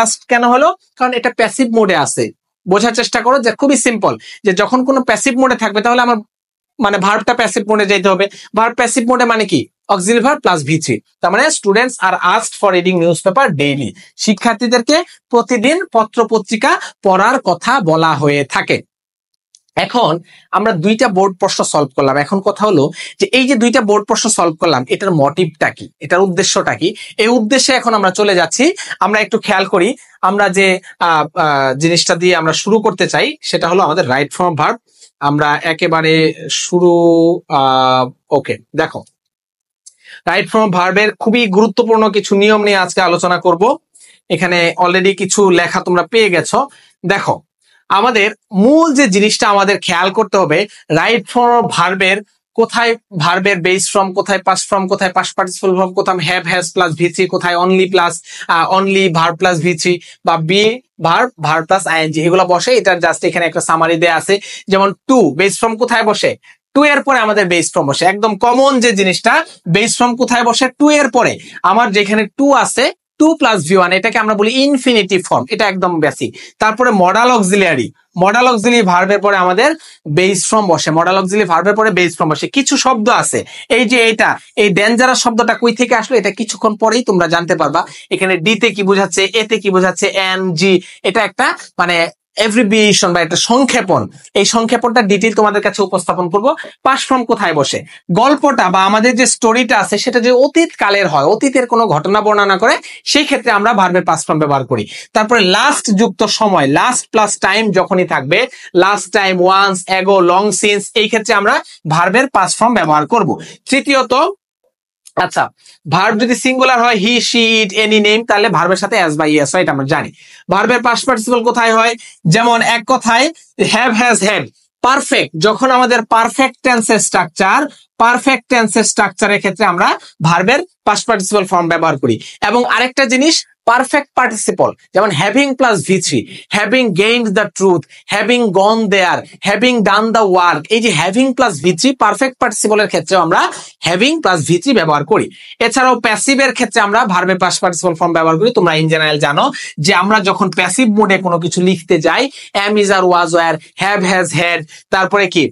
আস্কড কেন হলো, কারণ এটা প্যাসিভ মোডে আছে, বোঝার চেষ্টা করো যে খুবই সিম্পল, যে যখন কোনো প্যাসিভ মোডে থাকবে তাহলে আমার মানে ভার্বটা প্যাসিভ মোডে যেতে হবে, ভার্ব প্যাসিভ মোডে মানে কি, অক্সিলারি ভার্ব প্লাস V3, তার মানে students are asked for reading newspaper daily, শিক্ষার্থীদেরকে প্রতিদিন পত্র পত্রিকা পড়ার কথা বলা হয়ে থাকে। এখন আমরা দুইটা বোর্ড প্রশ্ন সলভ করলাম, এখন কথা হলো যে এই যে দুইটা বোর্ড প্রশ্ন সলভ করলাম এটার মোটিভটা কি, এটার উদ্দেশ্যটা কি, এই উদ্দেশ্যে এখন আমরা চলে যাচ্ছি। আমরা একটু খেয়াল করি, আমরা যে জিনিসটা দিয়ে আমরা শুরু করতে চাই সেটা হলো আমাদের রাইট ফর্ম ভার্ব। আমরা একেবারে শুরু, ওকে দেখো রাইট ফর্ম ভার্বের খুবই গুরুত্বপূর্ণ কিছু নিয়ম নিয়ে আজকে আলোচনা করব। এখানে অলরেডি কিছু লেখা তোমরা পেয়ে গেছো। দেখো, আমাদের মূল যে জিনিসটা আমাদের খেয়াল করতে হবে, রাইট ফর্ম ভার্বের কোথায় ভার্বের বেস ফর্ম, কোথায় পাস্ট ফর্ম, কোথায় পাস্ট পার্টিসিপল ফর্ম, কোথায় হ্যাভ হ্যাজ প্লাস ভি3, কোথায় only plus only verb plus ভি3 বা be verb verb plus ING এগুলো বসে। এটা জাস্ট এখানে একটা সামারি দেয়া আছে। যেমন টু, বেস ফর্ম কোথায় বসে? টু এর পরে আমাদের বেস ফর্ম বসে। একদম কমন যে জিনিসটা, বেস ফর্ম কোথায় বসে? টু এর পরে। আমার যেখানে টু আছে, টু প্লাস ভি1, এটাকে আমরা বলি ইনফিনিটিভ ফর্ম, এটা একদম বেসিক। তারপরে মডাল অক্সিলিয়ারি, মডাল অক্সিলিয়ারি ভার্বের পরে আমাদের বেস ফর্ম বসে। মডাল অক্সিলিয়ারি ভার্বের পরে বেস ফর্ম বসে। কিছু শব্দ আছে, এই যে এটা, এই ডেঞ্জারাস শব্দটা কই থেকে আসলো এটা কিছুক্ষণ পরেই তোমরা জানতে পারবা। এখানে ডি তে কি বোঝাচ্ছে, এ তে কি বোঝাচ্ছে, এন জি, এটা একটা মানে এভ্রিবিয়েশন বা একটা সংক্ষেপণ। এই সংক্ষেপণটা ডিটেইল তোমাদের কাছে উপস্থাপন করব। পাস্ট ফর্ম কোথায় বসে? গল্পটা বা আমাদের যে স্টোরিটা আছে সেটা যে অতীত কালের হয়, অতীতের কোনো ঘটনা বর্ণনা করে, সেই ক্ষেত্রে আমরা ভার্বের পাস্ট ফর্ম ব্যবহার করি। তারপরে লাস্ট যুক্ত সময়, লাস্ট প্লাস টাইম যখনই থাকবে, লাস্ট টাইম, ওয়ান্স, এগো, লং সিন্স, এই ক্ষেত্রে আমরা ভার্বের পাস্ট ফর্ম ব্যবহার করব। তৃতীয়ত, আচ্ছা, ভার্ব যদি সিঙ্গুলার হয়, হি, শি, ইট, এনি নেম, তাহলে ভার্বের সাথে এস বা ইএস হয়, এটা আমরা জানি। ভার্বের পাস্ট পার্টিসিপল কোথায় হয়? যেমন এক কথায় হ্যাভ হ্যাজ হ্যাড। পারফেক্ট, যখন আমাদের পারফেক্ট টেন্সের স্ট্রাকচার, পারফেক্ট টেন্সের স্ট্রাকচারের ক্ষেত্রে আমরা ভার্বের পাস্ট পার্টিসিপল ফর্ম ব্যবহার করি। এবং আরেকটা জিনিস, পারফেক্ট পার্টিসিপল, যেমন হ্যাভিং প্লাস ভি3, having gained the truth, having gone there, having done the work, এই যে হ্যাভিং প্লাস ভি3 পারফেক্ট পার্টিসিপলের ক্ষেত্রে আমরা হ্যাভিং প্লাস ভি3 ব্যবহার করি। এছাড়াও প্যাসিভের ক্ষেত্রে আমরা ভার্বের পাস্ট পার্টিসিপল ফর্ম ব্যবহার করি। তোমরা ইন জেনারেল জানো যে আমরা যখন প্যাসিভ মোডে কোনো কিছু লিখতে যাই, am, is, are, was, were, have has had, তারপরে কি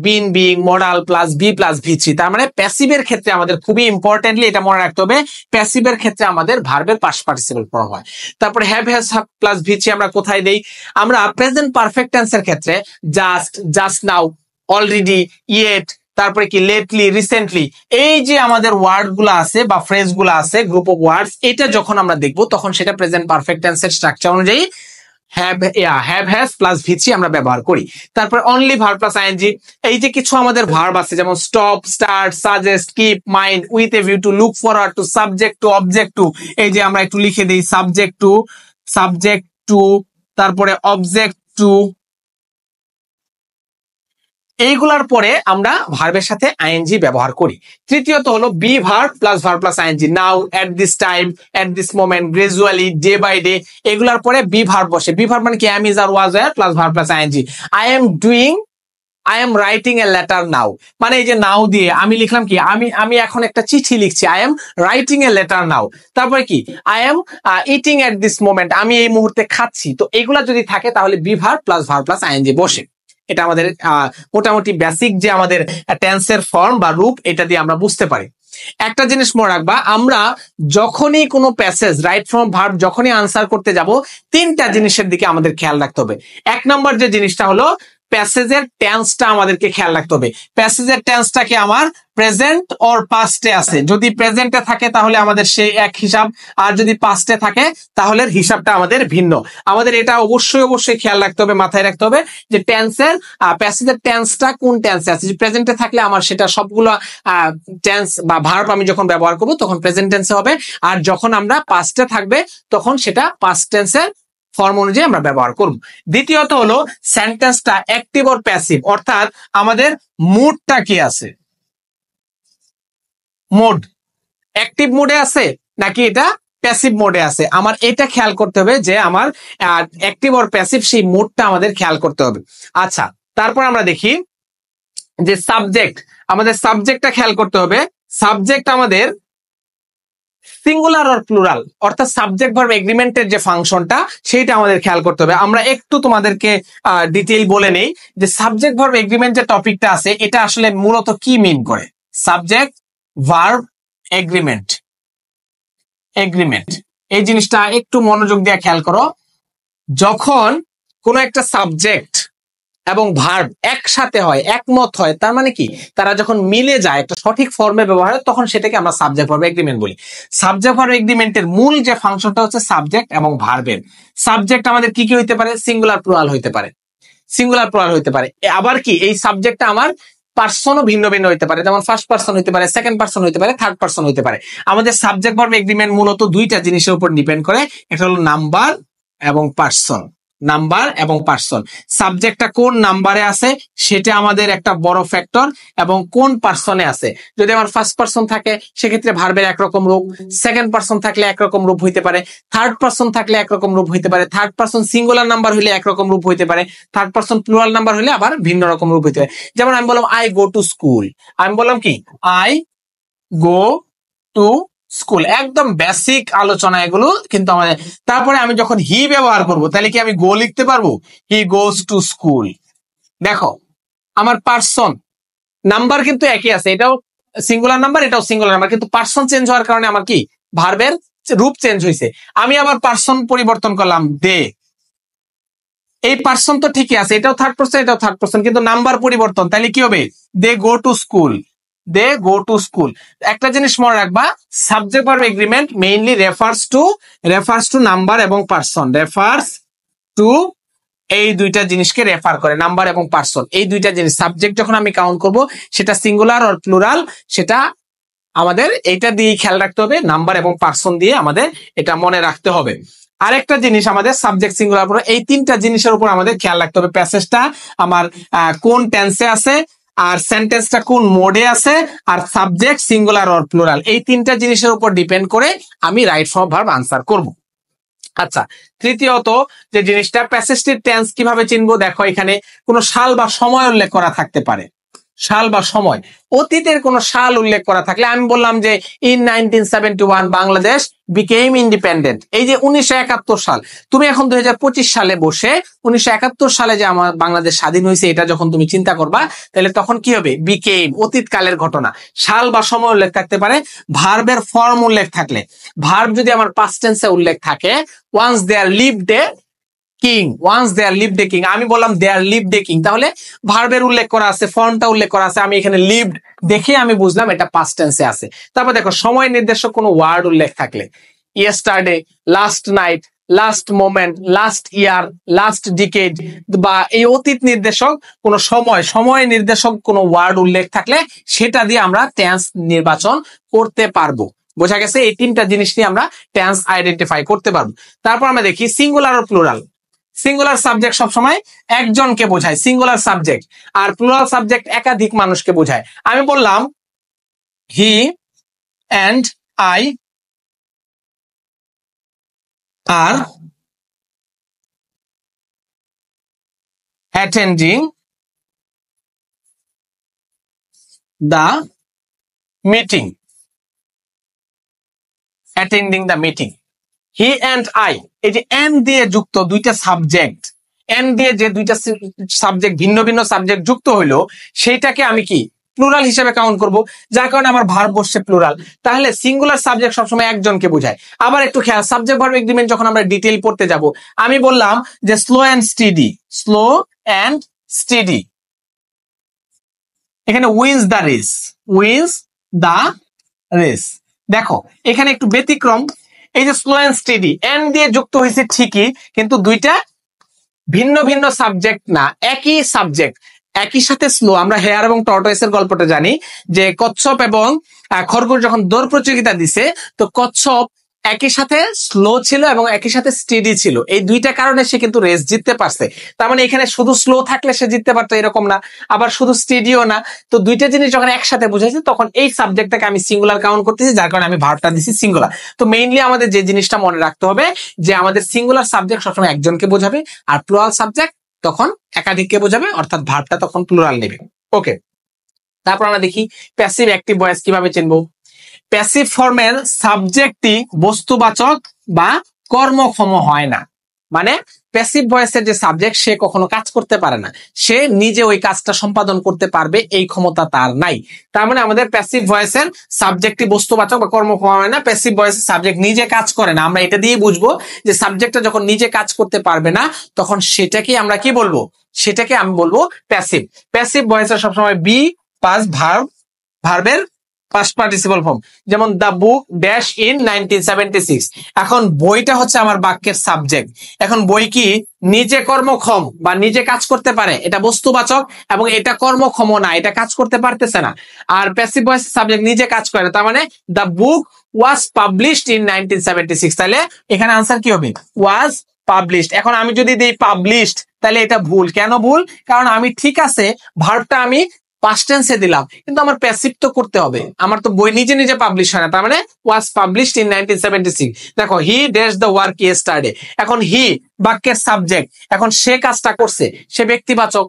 been, being, modal plus be plus ভি3। তার মানে প্যাসিভের ক্ষেত্রে আমাদের খুবই ইম্পর্টেন্টলি এটা মনে রাখতে হবে, প্যাসিভের ক্ষেত্রে আমাদের ভার্বের পাস্ট পার্টিসিপল ফর্ম হয়। তারপরে হ্যাভ হ্যাজ প্লাস ভি3 আমরা কোথায় দেই? আমরা প্রেজেন্ট পারফেক্ট টেন্সের ক্ষেত্রে just, just now, already, yet, তারপরে কি লেটলি, রিসেন্টলি, এই যে আমাদের ওয়ার্ড গুলো আছে বা ফ্রেজ গুলো আছে, গ্রুপ অফ ওয়ার্ডস, এটা যখন আমরা দেখবো তখন সেটা প্রেজেন্ট পারফেক্ট টেন্সের স্ট্রাকচার অনুযায়ী হ্যাভ হ্যাজ প্লাস ভি3 আমরা ব্যবহার করি। তারপর অনলি ভার্ব প্লাস আইএনজি, এই যে কিছু আমাদের ভার্ব আছে যেমন stop, start, suggest, keep, mind, with a view to, look forward to, subject to, object to, এই যে আমরা একটু লিখে দিই সাবজেক্ট টু, তারপরে অবজেক্ট টু, এইগুলার পরে আমরা ভার্বের সাথে আইএনজি ব্যবহার করি। তৃতীয়ত হলো be verb plus verb plus ING, now, at this time, at this moment, gradually, day by day, এগুলার পরে বি ভার্ব বসে। বি ভার্ব মানে কি? Am, is, are, was, were plus verb plus ING. I am doing, I am writing a letter now, মানে এই যে নাও দিয়ে আমি লিখলাম কি, আমি এখন একটা চিঠি লিখছি, I am writing a letter now. তারপরে কি? I am eating at this moment, আমি এই মুহূর্তে খাচ্ছি। তো এগুলা যদি থাকে তাহলে বি ভার্ব প্লাস আইএনজি বসে। এটা আমাদের মোটামুটি বেসিক যে আমাদের টেন্সের ফর্ম বা রূপ, এটা দিয়ে আমরা বুঝতে পারি। একটা জিনিস মনে রাখবা, আমরা যখনই কোনো প্যাসেজ রাইট ফর্ম ভার্ব যখনই আনসার করতে যাব, তিনটা জিনিসের দিকে আমাদের খেয়াল রাখতে হবে। এক নম্বর যে জিনিসটা হলো প্যাসেজের টেন্সটা আমাদেরকে খেয়াল রাখতে হবে। প্যাসেজের টেন্সটা কি আমার প্রেজেন্ট অর পাস্টে আছে? যদি প্রেজেন্টে থাকে তাহলে আমাদের সেই এক হিসাব, আর যদি পাস্টে থাকে তাহলে হিসাবটা আমাদের ভিন্ন। আমাদের এটা অবশ্যই খেয়াল রাখতে হবে, মাথায় রাখতে হবে যে টেন্সের প্যাসেজের টেন্সটা কোন টেন্সে আছে। প্রেজেন্টে থাকলে আমার সেটা সবগুলো টেন্স বা ভার্ব আমি যখন ব্যবহার করব তখন প্রেজেন্ট টেন্সে হবে, আর যখন আমরা পাস্টে থাকবে তখন সেটা পাস্ট টেন্সের ফর্ম অনুযায়ী আমরা ব্যবহার করব। দ্বিতীয়ত হলো সেন্টেন্সটা অ্যাক্টিভ অর প্যাসিভ, অর্থাৎ আমাদের মুডটা কি আছে, মোড অ্যাক্টিভ মোডে আছে নাকি এটা প্যাসিভ মোডে আছে, আমার এটা খেয়াল করতে হবে যে আমার অ্যাক্টিভ অর প্যাসিভ, সেই মোডটা আমাদের খেয়াল করতে হবে। আচ্ছা, তারপর আমরা দেখি যে সাবজেক্ট, আমাদের সাবজেক্টটা খেয়াল করতে হবে। সাবজেক্ট আমাদের সিঙ্গুলার অর প্লুরাল, অর্থাৎ সাবজেক্ট ভার্ব এগ্রিমেন্টের যে ফাংশনটা সেইটা আমাদের খেয়াল করতে হবে। আমরা একটু তোমাদেরকে ডিটেইল বলে নেই যে সাবজেক্ট ভার্ব এগ্রিমেন্ট যে টপিকটা আছে এটা আসলে মূলত কি মিন করে। সাবজেক্ট ভার্ব এগ্রিমেন্ট, এই জিনিসটা একটু মনোযোগ দিয়ে খেয়াল করো। যখন কোন একটা সাবজেক্ট এবং ভার্ব একসাথে হয়, একমত হয়, তার মানে কি তারা যখন মিলে যায়, একটা সঠিক ফর্মে ব্যবহার হয়, তখন সেটাকে আমরা সাবজেক্ট ভার্ব এগ্রিমেন্ট বলি। সাবজেক্ট ভার্ব এগ্রিমেন্টের মূল যে ফাংশনটা হচ্ছে সাবজেক্ট এবং ভার্বের। সাবজেক্ট আমাদের কি কি হইতে পারে? সিঙ্গুলার প্লুরাল হইতে পারে, আবার কি এই সাবজেক্টটা আমার পার্সনও ভিন্ন ভিন্ন হইতে পারে, যেমন ফার্স্ট পার্সন হইতে পারে, সেকেন্ড পার্সন হইতে পারে, থার্ড পার্সন হইতে পারে। আমাদের সাবজেক্ট ভার্ব এগ্রিমেন্ট মূলত দুইটা জিনিসের উপর ডিপেন্ড করে, একটা হলো নাম্বার এবং পার্সন। নাম্বার এবং পার্সন, সাবজেক্টটা কোন নাম্বারে আছে সেটা আমাদের একটা বড় ফ্যাক্টর, এবং কোন পার্সনে আছে। যদি আমার ফার্স্ট পার্সন থাকে সেক্ষেত্রে ভার্বের একরকম রূপ, সেকেন্ড পার্সন থাকলে একরকম রূপ হইতে পারে, থার্ড পার্সন থাকলে একরকম রূপ হইতে পারে, থার্ড পার্সন সিঙ্গুলার নাম্বার হইলে একরকম রূপ হইতে পারে, থার্ড পার্সন প্লুরাল নাম্বার হইলে আবার ভিন্ন রকম রূপ হইতে পারে। যেমন আমি বললাম আই গো টু স্কুল, আমি বললাম কি আই গো টু স্কুল, একদম বেসিক আলোচনা এগুলো কিন্তু আমাদের। তারপরে আমি যখন হি ব্যবহার করব তাহলে কি আমি গো লিখতে পারবো, হি গোজ টু স্কুল। দেখো আমার পার্সন নাম্বার কিন্তু একই আছে, এটাও সিঙ্গুলার নাম্বার এটাও সিঙ্গুলার নাম্বার, কিন্তু পার্সন চেঞ্জ হওয়ার কারণে আমার কি ভার্বের রূপ চেঞ্জ হয়েছে। আমি আবার পার্সন পরিবর্তন করলাম দে, এই পার্সন তো ঠিকই আছে, এটাও থার্ড পার্সন এটাও থার্ড পার্সন, কিন্তু নাম্বার পরিবর্তন, তাহলে কি হবে they go to school, they go to school. একটা জিনিস মনে রাখবা, subject verb agreement mainly refers to number এবং পার্সন, রেফার্স টু এই দুইটা জিনিসকে রেফার করে, নাম্বার এবং পার্সন এই দুইটা জিনিস। সাবজেক্ট যখন আমি কাউন্ট করব সেটা সিঙ্গুলার অর প্লুরাল, সেটা আমাদের এটা দিয়ে খেয়াল রাখতে হবে, নাম্বার এবং পার্সন দিয়ে আমাদের এটা মনে রাখতে হবে। আরেকটা জিনিস আমাদের সাবজেক্ট সিঙ্গুলার, এই তিনটা জিনিসের উপর আমাদের খেয়াল রাখতে হবে। প্যাসেজটা আমার কোন টেন্সে আছে, আর সেন্টেন্সটা কোন মোডে আছে, আর সাবজেক্ট সিঙ্গুলার অর প্লুরাল, এই তিনটা জিনিসের উপর ডিপেন্ড করে আমি রাইট ফর্ম ভার্ব আনসার করব। আচ্ছা, তৃতীয়ত যে জিনিসটা, প্যাসেজটির টেন্স কিভাবে চিনবো, দেখো এখানে কোনো সাল বা সময় উল্লেখ করা থাকতে পারে, সাল বা সময়, অতীতের কোন সাল উল্লেখ করা থাকলে আমি বললাম যে ইন 1971 বাংলাদেশ বিকেম ইন্ডিপেন্ডেন্ট, এই যে 1971 সাল, তুমি এখন 2025 সালে বসে 1971 সালে যে আমার বাংলাদেশ স্বাধীন হয়েছে এটা যখন তুমি চিন্তা করবা, তাহলে তখন কি হবে বিকেম, অতীতকালের ঘটনা। সাল বা সময় উল্লেখ থাকতে পারে। ভার্বের ফর্ম উল্লেখ থাকলে, ভার্ব যদি আমার পাস্ট টেন্সে উল্লেখ থাকে, once there lived a king, once there lived a king, আমি বললাম দেয়ার লিভড এ কিং, তাহলে ভার্বের উল্লেখ করা আছে, ফর্মটা উল্লেখ করা আছে, আমি এখানে লিভড দেখে আমি বুঝলাম এটা পাস্ট টেন্সে আছে। তারপর দেখো সময় নির্দেশক কোনো ওয়ার্ড উল্লেখ থাকলে, yesterday, last night, last moment, last year, last decade, বা এই অতীত নির্দেশক কোন সময় নির্দেশক কোনো ওয়ার্ড উল্লেখ থাকলে সেটা দিয়ে আমরা টেন্স নির্বাচন করতে পারবো। বোঝা গেছে? এই তিনটা জিনিস নিয়ে আমরা টেন্স আইডেন্টিফাই করতে পারবো। তারপর আমরা দেখি সিঙ্গুলার ও প্লুরাল। সিঙ্গুলার সাবজেক্ট সবসময় একজনকে বোঝায়, সিঙ্গুলার সাবজেক্ট, আর প্লুরাল সাবজেক্ট একাধিক মানুষকে বোঝায়। আমি বললাম he and I are attending the meeting, attending the meeting, he and I, এই যে এন্ড দিয়ে যুক্ত দুইটা সাবজেক্ট, এন্ড দিয়ে যে দুইটা সাবজেক্ট ভিন্ন ভিন্ন সাবজেক্ট যুক্ত হইলো সেইটাকে আমি কি প্লুরাল হিসেবে কাউন্ট করব, যার কারণে আমার ভার্ব বসছে প্লুরাল। তাহলে সিঙ্গুলার সাবজেক্ট সবসময় একজনকে বোঝায়। আবার একটু খেয়াল, সাবজেক্ট ভার্ব এগ্রিমেন্ট যখন আমরা ডিটেইল পড়তে যাব, আমি বললাম যে slow and steady, slow and steady, এখানে wins the race, wins the race. দেখো এখানে একটু ব্যতিক্রম, এই যে স্লো এন্ড স্টেডি এন্ড দিয়ে যুক্ত হয়েছে ঠিকই, কিন্তু দুইটা ভিন্ন ভিন্ন সাবজেক্ট না, একই সাবজেক্ট, একই সাথে স্লো। আমরা হেয়ার এবং টর্টয়েসের গল্পটা জানি, যে কচ্ছপ এবং খরগোশ যখন দৌড় প্রতিযোগিতা দিছে, তো কচ্ছপ একই সাথে স্লো ছিল এবং একই সাথে স্টেডি ছিল, এই দুইটা কারণে সে কিন্তু রেস জিততে পারছে। তার মানে এখানে শুধু স্লো থাকলে সে জিততে পারতো এরকম না, আবার শুধু স্টেডিও না। তো দুইটা জিনিস যখন একসাথে বুঝাইছে তখন এই সাবজেক্টটাকে আমি সিঙ্গুলার কাউন্ট করতেছি, যার কারণে আমি ভার্বটা দিছি সিঙ্গুলার। তো মেইনলি আমাদের যে জিনিসটা মনে রাখতে হবে যে আমাদের সিঙ্গুলার সাবজেক্ট সবসময় একজনকে বোঝাবে, আর প্লুরাল সাবজেক্ট তখন একাধিককে বোঝাবে, অর্থাৎ ভার্বটা তখন প্লুরাল নেবে। ওকে, তারপর আমরা দেখি প্যাসিভ অ্যাক্টিভ ভয়েস কিভাবে চিনবো। প্যাসিভ ফর্মের সাবজেক্টটি বস্তুবাচক বা কর্মক্ষম হয় না, মানে প্যাসিভ ভয়েসের যে সাবজেক্ট সে কখনো কাজ করতে পারে না, সে নিজে ওই কাজটা সম্পাদন করতে পারবে এই ক্ষমতা তার নাই। তার মানে আমাদের প্যাসিভ ভয়েসের সাবজেক্টটি বস্তুবাচক বা কর্মক্ষম হয় না, প্যাসিভ ভয়েসের সাবজেক্ট নিজে কাজ করে না। আমরা এটা দিয়ে বুঝবো যে সাবজেক্টটা যখন নিজে কাজ করতে পারবে না তখন সেটাকে আমরা কি বলবো, সেটাকে আমি বলবো প্যাসিভ। প্যাসিভ ভয়েসের সবসময় বি প্লাস ভার্ব, ভার্বের পাস্ট পার্টিসিপল ফর্ম, যেমন দ্য বুক ড্যাশ ইন 1976। এখন বইটা হচ্ছে আমার বাক্যের সাবজেক্ট। এখন বই কি নিজে কর্মক্ষম বা নিজে কাজ করতে পারে, এটা বস্তুবাচক, এবং এটা কর্মক্ষম না, এটা কাজ করতে পারতেছে না। আর প্যাসিভ ভয়েস সাবজেক্ট নিজে কাজ করে, তার মানে the book was published in 1976। তাহলে এখানে আনসার কি হবে? Was published. এখন আমি যদি দিই পাবলিশড, তাহলে এটা ভুল। কেন ভুল? কারণ আমি ঠিক আছে ভার্বটা আমি পাস্ট টেন্সে দিলাম, কিন্তু আমার প্যাসিভ তো করতে হবে, আমার তো বই নিজে নিজে পাবলিশ হয় না। তার মানে ওয়াজ পাবলিশড ইন 1976। দেখো he dash the work yesterday. এখন হি বাক্যের সাবজেক্ট, এখন সে কাজটা করছে, সে ব্যক্তিবাচক,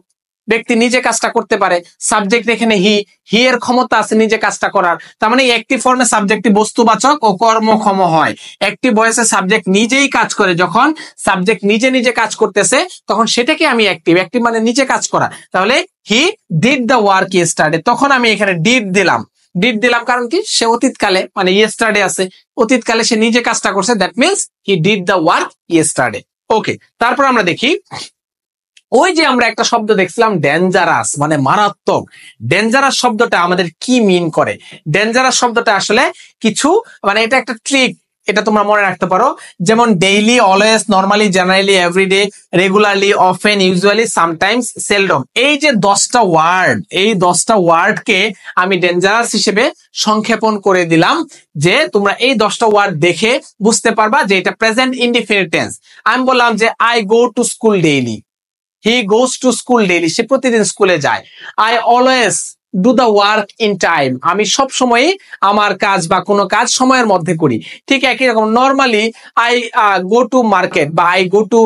ব্যক্তি নিজে কাজটা করতে পারে। সাবজেক্ট এখানে হি, হি এর ক্ষমতা আছে নিজে কাজটা করার। তার মানে একটি ফর্মে সাবজেক্টটি বস্তুবাচক ও কর্মক্ষম হয়। একটি ভয়েসে সাবজেক্ট নিজেই কাজ করে, যখন সাবজেক্ট নিজে নিজে কাজ করতেছে তখন সেটাকে আমি অ্যাক্টিভ, অ্যাক্টিভ মানে নিচে কাজ করা। তাহলে হি ডিড দ্য ওয়ার্ক ইয়েস্টারডে, তখন আমি এখানে ডিড দিলাম। ডিড দিলাম কারণ কি? সে অতীতকালে, মানে ইয়েস্টারডে আছে, অতীতকালে সে নিজে কাজটা করছে, that means he did the work yesterday. Okay, তারপর আমরা দেখি, ওই যে আমরা একটা শব্দ দেখছিলাম ডেঞ্জারাস, মানে মারাত্মক। ডেঞ্জারাস শব্দটা আমাদের কি মিন করে? ডেঞ্জারাস শব্দটা আসলে কিছু, মানে এটা একটা ট্রিক, এটা তোমরা মনে রাখতে পারো। যেমন daily, always, normally, generally, everyday, regularly, often, usually, sometimes, seldom, এই যে 10টা ওয়ার্ড, এই 10টা ওয়ার্ডকে আমি ডেঞ্জারাস হিসেবে সংক্ষেপণ করে দিলাম, যে তোমরা এই 10টা ওয়ার্ড দেখে বুঝতে পারবা যে এটা প্রেজেন্ট ইনডিফিনিট টেন্স। আমি বললাম যে I go to school daily, he goes to school daily, সে প্রতিদিন স্কুলে যায়। I always do the work in time, আমি সব সময় আমার কাজ বা কোনো কাজ সময়ের মধ্যে করি। ঠিক একই রকম normally I go to market বা I go to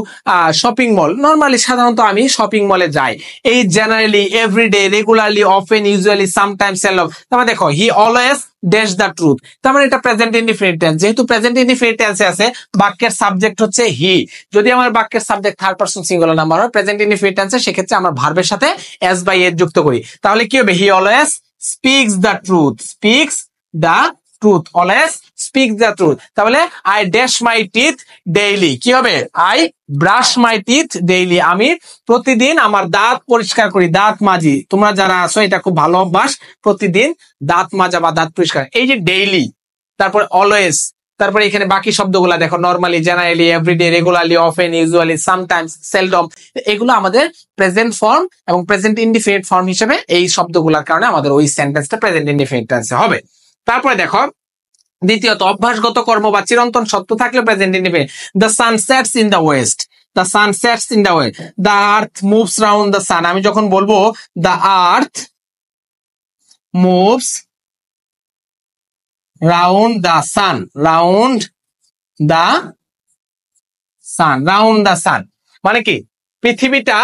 shopping mall, normally সাধারণত আমি শপিং মলে যাই। এই generally, everyday, regularly, often, usually, sometimes, seldom, তারপর দেখো he always dash the truth, তার মানে এটা প্রেজেন্ট ইনডিফিনিট টেন্স। যেহেতু প্রেজেন্ট ইনডিফিনিট টেন্সে আছে, বাক্যের সাবজেক্ট হচ্ছে হি। যদি আমার বাক্যের subject third person singular number হয় প্রেজেন্ট ইনডিফিনিট টেন্সে, সেক্ষেত্রে আমরা ভার্বের সাথে এস বাই এর যুক্ত করি। তাহলে কি হবে? He always speaks the truth, speaks the truth, always speaks the truth. তাহলে I dash my teeth daily, কি হবে? I brush my teeth daily, আমি প্রতিদিন আমার দাঁত পরিষ্কার করি, দাঁত মাজি। তোমরা যারা আছো এটা খুব ভালো অভ্যাস, প্রতিদিন দাঁত মাজা বা দাঁত পরিষ্কার। এই যে ডেইলি, তারপরে অলওয়েজ, তারপরে এখানে বাকি শব্দগুলা দেখো, normally, generally, everyday, regularly, often, usually, sometimes, seldom, এগুলো আমাদের প্রেজেন্ট ফর্ম এবং প্রেজেন্ট ইনডিফিনিট ফর্ম হিসেবে এই শব্দগুলোর কারণে আমাদের ওই সেন্টেন্সটা প্রেজেন্ট ইনডিফিনিট টেন্সে হবে। তারপরে দেখো দ্বিতীয়ত, অভ্যাসগত কর্ম বা চিরন্তন সত্য থাকলে present indefinite. The sun sets in the West, the sun sets in the West, the earth moves round the sun, আমি যখন বলবো the earth moves round the sun, round the sun, round the sun, মানে কি? পৃথিবীটা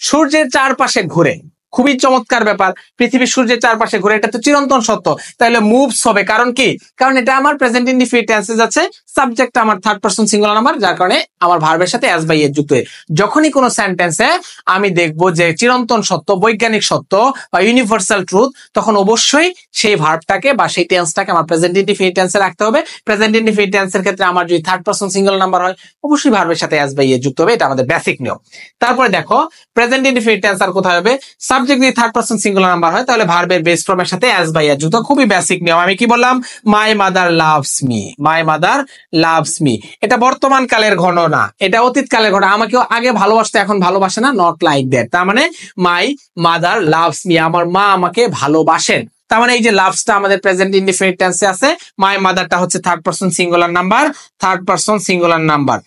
সূর্যের চারপাশে ঘুরে। খুবই চমৎকার ব্যাপার, পৃথিবী সূর্যের চারপাশে ঘুরে, এটা তো চিরন্তন সত্য। তাহলে মুভস হবে, কারণ কি? কারণ এটা আমার প্রেজেন্ট ইনডিফিনিট টেন্সে যাচ্ছে, সাবজেক্ট আমার থার্ড পারসন সিঙ্গুলার নাম্বার, যার কারণে আমার ভার্বের সাথে এস বাই এর যুক্ত হয়ে যখনই কোনো সেন্টেন্সে আমি দেখবো যে চিরন্তন সত্য, বৈজ্ঞানিক সত্য বা ইউনিভার্সাল ট্রুথ, তখন অবশ্যই সেই ভার্বটাকে বা সেই টেন্সটাকে আমার প্রেজেন্ট ইনডিফিনিট টেন্সে রাখতে হবে। প্রেজেন্ট ইনডিফিনিট টেন্সের ক্ষেত্রে আমার যদি থার্ড পারসন সিঙ্গুলার নাম্বার হয়, অবশ্যই ভার্বের সাথে এস বাই এর যুক্ত হবে, এটা আমাদের বেসিক নিয়ম। তারপরে দেখো প্রেজেন্ট ইনডিফিনিট টেন্স আর কোথায় হবে? সাবজেক্ট যদি থার্ড পারসন সিঙ্গুলার নাম্বার হয়, তাহলে ভার্বের বেস ফর্মের সাথে এস বাই এর যুক্ত, খুবই বেসিক নিয়ম। আমি কি বললাম? My mother loves me, my mother loves me, এটা বর্তমান কালের ঘটনা, এটা অতীত কালের ঘটনা। আমাকে আগে ভালোবাসতো, এখন ভালোবাসে না, নট লাইক দ্যাট। তার মানে মাই মাদার লাভস মি, আমার মা আমাকে ভালোবাসেন। তার মানে এই যে লাভসটা আমাদের প্রেজেন্ট ইনডিফিনিট টেন্সে আছে, মাই মাদারটা হচ্ছে third person singular number, third person singular number,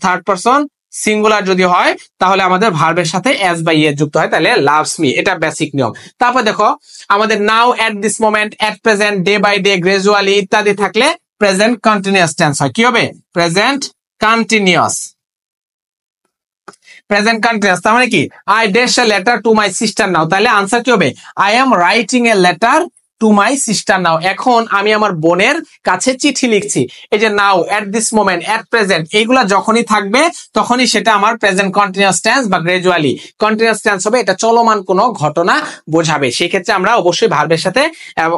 third person singular যদি হয় তাহলে আমাদের ভার্বের সাথে এস বাই এর যুক্ত হয়, তাহলে লাভস মি, এটা বেসিক নিয়ম। তারপর দেখো আমাদের now, at this moment, at present, day by day, gradually ইত্যাদি থাকলে প্রেজেন্ট কন্টিনিউয়াস টেন্স হয়। কি হবে? Present continuous, present continuous. তার মানে কি? I dash a letter to my sister now, তাহলে আনসার কি হবে? I am writing a letter to my sister now, এখন আমি আমার বোনের কাছে চিঠি লিখছি। এই যে now, at this moment, at present, এইগুলা যখনই থাকবে তখনই সেটা আমার প্রেজেন্ট কন্টিনিউয়াস টেন্স বা গ্রাজুয়ালি কন্টিনিউয়াস টেন্স হবে, এটা চলমান কোনো ঘটনা বোঝাবে। সেই ক্ষেত্রে আমরা অবশ্যই ভার্বের সাথে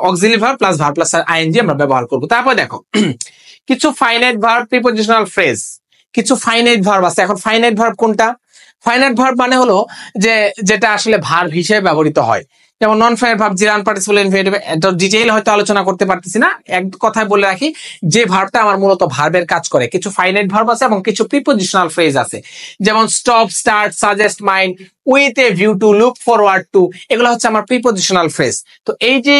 auxiliary verb plus verb plus ING আমরা ব্যবহার করব। তারপর দেখো কিছু ফাইনাইট ভার্ব, প্রিপোজিশনাল ফ্রেজ, কিছু ফাইনাইট ভার্ব আছে। এখন ফাইনাইট ভার্ব কোনটা? ফাইনাইট ভার্ব মানে হলো যে যেটা আসলে ভার্ব হিসেবে ব্যবহৃত হয়। যেমন নন finite verb gerund participle infinitive, এটা ডিটেইল হয়তো আলোচনা করতে পারতেছি না, এক কথায় বলে রাখি যে ভার্বটা আমার মূলত ভার্বের কাজ করে। কিছু ফাইনাইট ভার্ব আছে এবং কিছু প্রিপোজিশনাল ফ্রেজ আছে, যেমন stop, start, suggest, mind, with a view to, look forward two, এগুলো হচ্ছে আমার প্রিপোজিশনাল ফ্রেজ। তো এই যে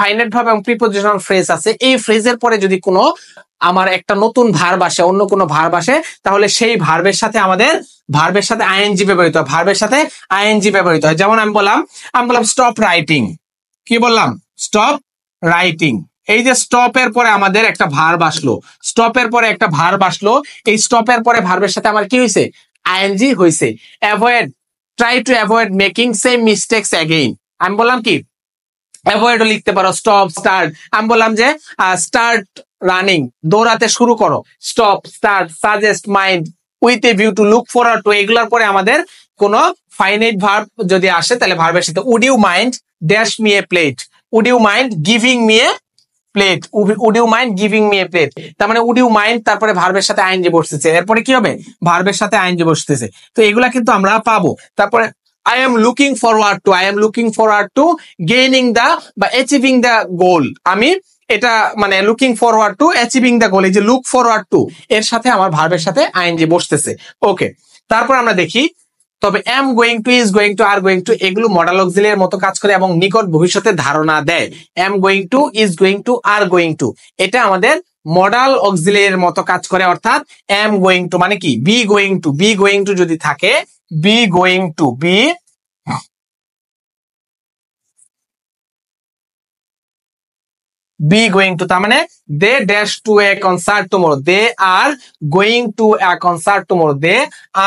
ফাইনাইট ভার্ব এবং প্রিপোজিশনাল ফ্রেজ আছে, এই ফ্রেজের পরে যদি কোনো আমার একটা নতুন ভার্ব আসে, অন্য কোনো ভার্ব আসে, তাহলে সেই ভার্বের সাথে আমাদের ভার্বের সাথে আইএনজি ব্যবহৃত হয়, ভার্বের সাথে আইএনজি ব্যবহৃত হয়। যেমন আমি বললাম স্টপ রাইটিং, কি বললাম? Stop writing. এই যে স্টপের পরে আমাদের একটা ভার্ব আসলো, স্টপের পরে একটা ভার্ব আসলো, এই স্টপের পরে ভার্বের সাথে আমার কি হয়েছে? আইএনজি হয়েছে। Avoid, try to avoid making same mistakes again. আমি বললাম কি অ্যাভয়েডও লিখতে পারো, স্টপ, স্টার্ট। আমি বললাম যে স্টার্ট রানিং, দৌড়াতে শুরু করো, stop, start, suggest, mind, with a view to, look forward two, এগুলোর পরে আমাদের কোন ফাইনাইট ভার্ব যদি আসে, তাহলে ভার্বের সাথে would you mind dash me a plate, would you mind giving me a plate, would you mind giving me a plate. তার মানে উড ইউ মাইন্ড, তারপরে ভার্বের সাথে আইএনজি বসতেছে, এরপরে কি হবে? ভার্বের সাথে আইএনজি বসতেছে। তো এগুলা কিন্তু আমরা পাবো। তারপরে I am looking forward to, I am looking forward to gaining the বা achieving the goal, আমি এটা মানে looking forward to achieving the গোল, এই যে লুক ফরওয়ার্ড টু এর সাথে আমার ভার্বের সাথে আইএনজি বসতেছে। ওকে, তারপর আমরা দেখি, তবে M going two, is going to, are going two, এগুলো মডাল অক্সিলিয়ারির মতো কাজ করে এবং নিকট ভবিষ্যতে ধারণা দেয়। M going two, is going to, are going two, এটা আমাদের মডাল অক্সিলিয়ারির মতো কাজ করে। অর্থাৎ এম গোয়িং টু মানে কি? Be going to, be going to যদি থাকে, be going to, be going to, তার মানে they dash to a concert tomorrow, they are going to a concert tomorrow, they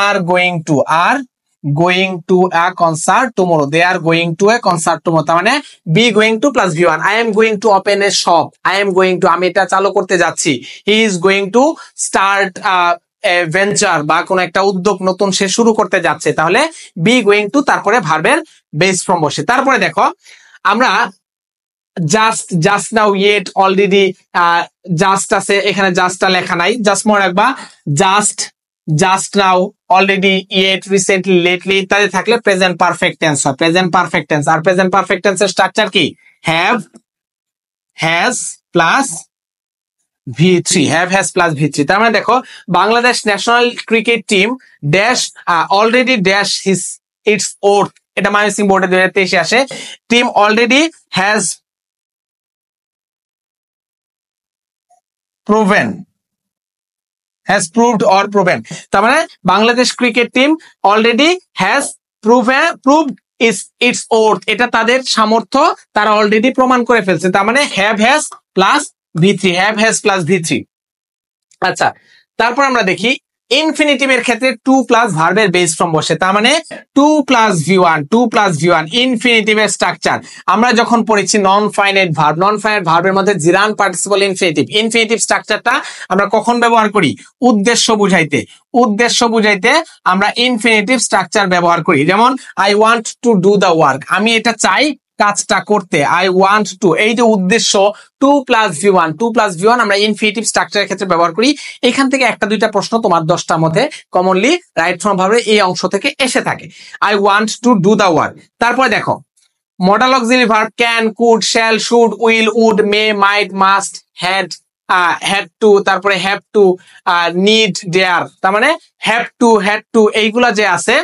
are going to, are going to a concert tomorrow, they are going to a concert tomorrow. তার মানে be going to plus V one. I am going to open a shop, I am going to, আমি এটা চালু করতে যাচ্ছি। He is going to start venture, বা কোন একটা উদ্যোগ নতুন সে শুরু করতে যাচ্ছে। তাহলে বি গোয়িং টু, তারপরে ভার্বের বেস ফর্ম বসে। তারপরে দেখো আমরা just, just now, yet, already, just আছে এখানে, জাস্টটা লেখা নাই, জাস্ট মনে রাখবা just, just now, already, yet, recently, lately ইত্যাদি থাকলে প্রেজেন্ট পারফেক্ট টেন্স হয়, প্রেজেন্ট পারফেক্ট টেন্স। আর প্রেজেন্ট পারফেক্ট টেন্সের স্ট্রাকচার কি? Have, has plus V3, have, has plus V3। তার মানে দেখো Bangladesh national cricket team dash already dash his it's worth, এটা মাইনসিং বোর্ডে 2023 আসে। Team already has proven, has proved or proven, তার মানে Bangladesh cricket team already has proved its worth, এটা তাদের সামর্থ্য তারা অলরেডি প্রমাণ করে ফেলছে। তার মানে have has plus V3, have has plus V3। আচ্ছা, তারপর আমরা দেখি ইনফিনিটিভের ক্ষেত্রে টু প্লাস ভার্বের বেস ফর্ম বসে। তার মানে to plus V1, to plus V1 ইনফিনিটিভের স্ট্রাকচার। আমরা যখন পড়েছি non finite verb, non finite ভার্বের মধ্যে জিরান পার্টিসিপল ইনফিনিটিভ, ইনফিনিটিভ স্ট্রাকচারটা আমরা কখন ব্যবহার করি? উদ্দেশ্য বুঝাইতে, উদ্দেশ্য বুঝাইতে আমরা ইনফিনিটিভ স্ট্রাকচার ব্যবহার করি। যেমন I want to do the work, আমি এটা চাই কাজটা করতে, আই ওয়ান্ট টু, এই যে উদ্দেশ্য, two plus V1, to plus V1 আমরা ইনফিনিটিভ স্ট্রাকচারের ক্ষেত্রে ব্যবহার করি। এখান থেকে একটা দুইটা প্রশ্ন তোমার 10টার মধ্যে কমনলি রাইট ফ্রম ভাবে এই অংশ থেকে এসে থাকে। I want to do the work. তারপরে দেখো modal auxiliary verb can, could, shall, should, will, would, may, might, must, had, had to, তারপরে হ্যাভ টু, নিড, ডেয়ার। তার মানে হ্যাভ টু, হ্যাড টু, এইগুলা যে আছে,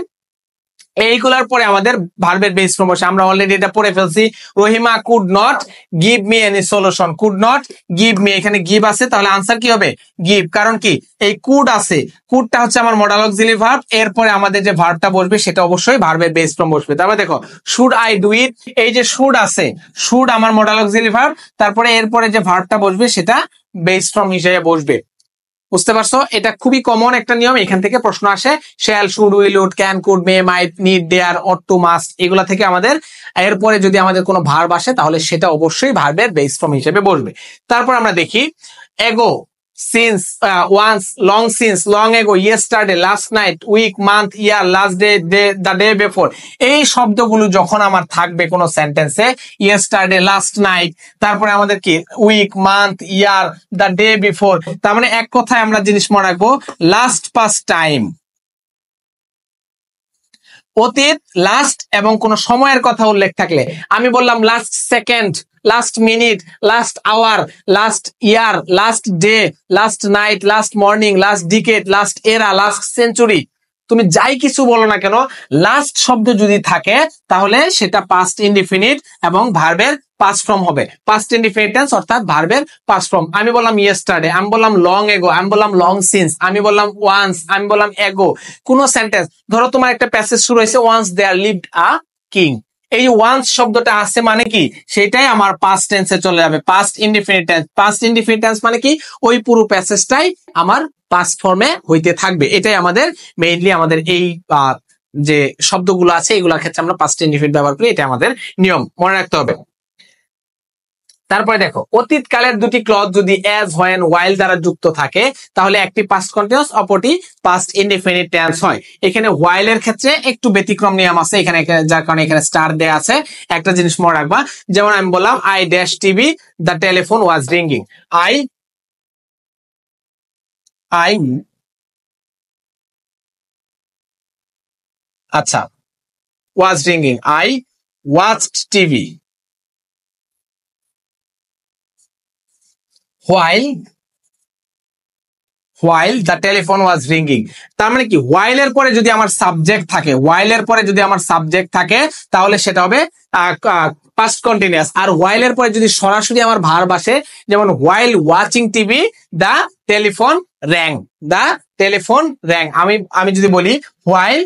এইগুলার পরে আমাদের ভার্বের বেস ফর্ম বসে। আমরা অলরেডি এটা পড়ে ফেলছি। Rahima could not give me any solution, could not give me, এখানে গিভ আছে, তাহলে আনসার কি হবে? গিভ। কারণ কি? এই কুড আছে, কুডটা হচ্ছে আমার মডাল অক্সিলারি ভার্ব, এরপরে আমাদের যে ভার্বটা বসবে সেটা অবশ্যই ভার্বের বেস ফর্ম বসবে। তারপরে দেখো শুড আই ডু ইট, এই যে শুড আছে, শুড আমার মডাল অক্সিলারি ভার্ব, তারপরে এরপরে যে ভার্বটা বসবে সেটা বেস ফর্ম হিসেবে বসবে। বুঝতে পারছো? এটা খুবই কমন একটা নিয়ম, এখান থেকে প্রশ্ন আসে। Shall, should, will, would, can, could, may, might, need, dare, ought to, must, এগুলা থেকে আমাদের এরপরে যদি আমাদের কোনো ভার্ব আসে তাহলে সেটা অবশ্যই ভার্বের বেস ফর্ম হিসেবে বসবে। তারপর আমরা দেখি ago, since, once, long since, long ago, yesterday, last night, week, month, year, last day, the day before, এই শব্দগুলো যখন আমার থাকবে কোনো সেন্টেন্সে, ইয়েস্টারডে, লাস্ট নাইট, তারপরে আমাদের কি week, month, year, the day before, তার মানে এক কথায় আমরা জিনিস মনে রাখবো লাস্ট পাস্ট টাইম, অতীত লাস্ট এবং কোন সময়ের কথা উল্লেখ থাকলে, আমি বললাম last second, last minute, last hour, last year, last day, last night, last morning, last decade, last era, last century, তুমি যাই কিছু বলো না কেন, লাস্ট শব্দ যদি থাকে তাহলে সেটা পাস্ট ইনডিফিনিট এবং ভার্বের পাস্ট ফর্ম হবে। পাস্ট ইনডিফিনিট টেন্স অর্থাৎ ভার্বের পাস্ট ফর্ম। আমি বললাম ইয়েস্টারডে, আমি বললাম লং এগো, আমি বললাম লং সিন্স, আমি বললাম ওয়ান্স, আমি বললাম এগো। কোন সেন্টেন্স, ধরো তোমার একটা প্যাসেজ শুরু হয়েছে once there lived a king, এই ওয়ান্স শব্দটা আছে মানে কি, সেটাই আমার পাস্ট টেন্সে চলে যাবে, past indefinite tense. Past indefinite tense মানে কি, ওই পুরো প্যাসেজটাই আমার পাস্ট ফর্মে হইতে থাকবে। এটাই আমাদের মেইনলি আমাদের এই যে শব্দগুলো আছে এগুলোর ক্ষেত্রে আমরা পাস্ট ইনডিফিনিট ব্যবহার করি, এটা আমাদের নিয়ম, মনে রাখতে হবে। তারপরে দেখো, অতীতকালের দুটি ক্লজ যদি অ্যাজ, হোয়েন, ওয়াইল দ্বারা যুক্ত থাকে তাহলে একটি পাস্ট কন্টিনিউয়াস, অপরটি পাস্ট ইনডিফিনিট টেন্স হয়। এখানে ওয়াইল এর ক্ষেত্রে একটু ব্যতিক্রম নিয়ম আছে এখানে, যার কারণে এখানে স্টার দেয়া আছে। একটা জিনিস মনে রাখবা, যেমন আমি বললাম I dash TV, the telephone was ringing. I আচ্ছা, was ringing, I watched TV, while the telephone was ringing। তার মানে কি, while এর পরে যদি আমার সাবজেক্ট থাকে, while এর পরে যদি আমার সাবজেক্ট থাকে তাহলে সেটা হবে পাস্ট কন্টিনিউয়াস। আর while এর পরে যদি সরাসরি আমার ভার্ব আসে, যেমন while watching TV the telephone rang, the telephone rang। আমি যদি বলি while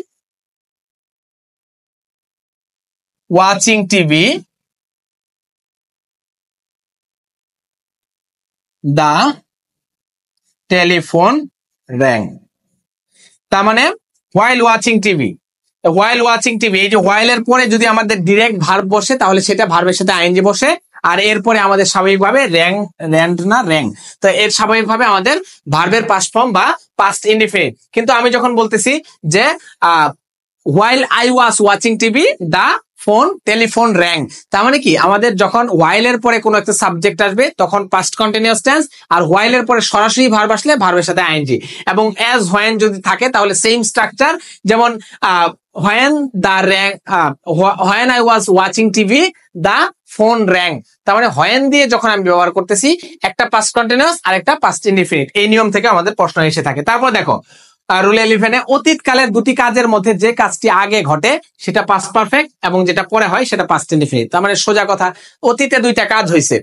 watching TV the telephone rang. তার মানে while watching TV, while watching TV, এই যে while এর পরে যদি আমাদের ডিরেক্ট ভার্ব বসে তাহলে সেটা ভার্বের সাথে আইএনজি বসে, আর এরপরে আমাদের স্বাভাবিকভাবে র্যাং। তো এর স্বাভাবিকভাবে আমাদের ভার্বের পাস্ট ফর্ম বা পাস্ট ইনডিফিনিট। কিন্তু আমি যখন বলতেছি যে while I was watching TV the telephone rang, তার মানে কি, আমাদের যখন while এর পরে কোনো একটা সাবজেক্ট আসবে তখন পাস্ট কন্টিনিউয়াস টেন্স, আর while এর পরে সরাসরি ভার্ব আসলে ভার্বের সাথে আইএনজি। এবং অ্যাজ, হোয়েন যদি থাকে তাহলে সেম স্ট্রাকচার, যেমন when I was watching TV the phone rang। তার মানে হোয়েন দিয়ে যখন আমি ব্যবহার করতেছি, একটা পাস্ট কন্টিনিউয়াস আর একটা পাস্ট ইনডিফিনিট, এই নিয়ম থেকে আমাদের প্রশ্ন এসে থাকে। তারপর দেখো রুল 11 অতীতকালের দুটি কাজের মধ্যে যে কাজটি আগে ঘটে সেটা পাস্ট পারফেক্ট এবং যেটা পরে হয় সেটা পাস্ট ইনডিফিনিট। তার মানে সোজা কথা, অতীতে দুইটা কাজ হয়েছে।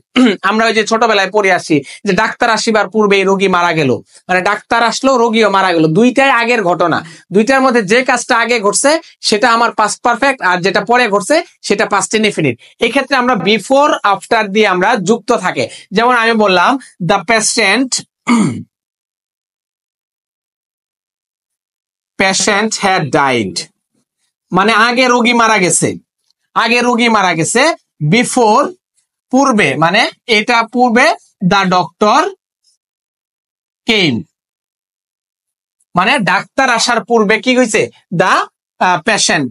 আমরা ওই যে ছোটবেলায় পড়ে আসি যে ডাক্তার আসিবার পূর্বেই রোগী মারা গেল, মানে ডাক্তার আসলো রোগীও মারা গেল, দুইটাই আগের ঘটনা। দুইটার মধ্যে যে কাজটা আগে ঘটছে সেটা আমার পাস্ট পারফেক্ট, আর যেটা পরে ঘটছে সেটা পাস্ট ইনডিফিনিট। এই ক্ষেত্রে আমরা বিফোর আফটার দিয়ে আমরা যুক্ত থাকে, যেমন আমি বললাম দ্য patient had died, মানে আগে রোগী মারা গেছে, আগে রোগী মারা গেছে। বিফোর পূর্বে, মানে এটা পূর্বে দ্য ডক্টর কেম, মানে ডাক্তার আসার পূর্বে কি হয়েছে, দ্য পেশেন্ট।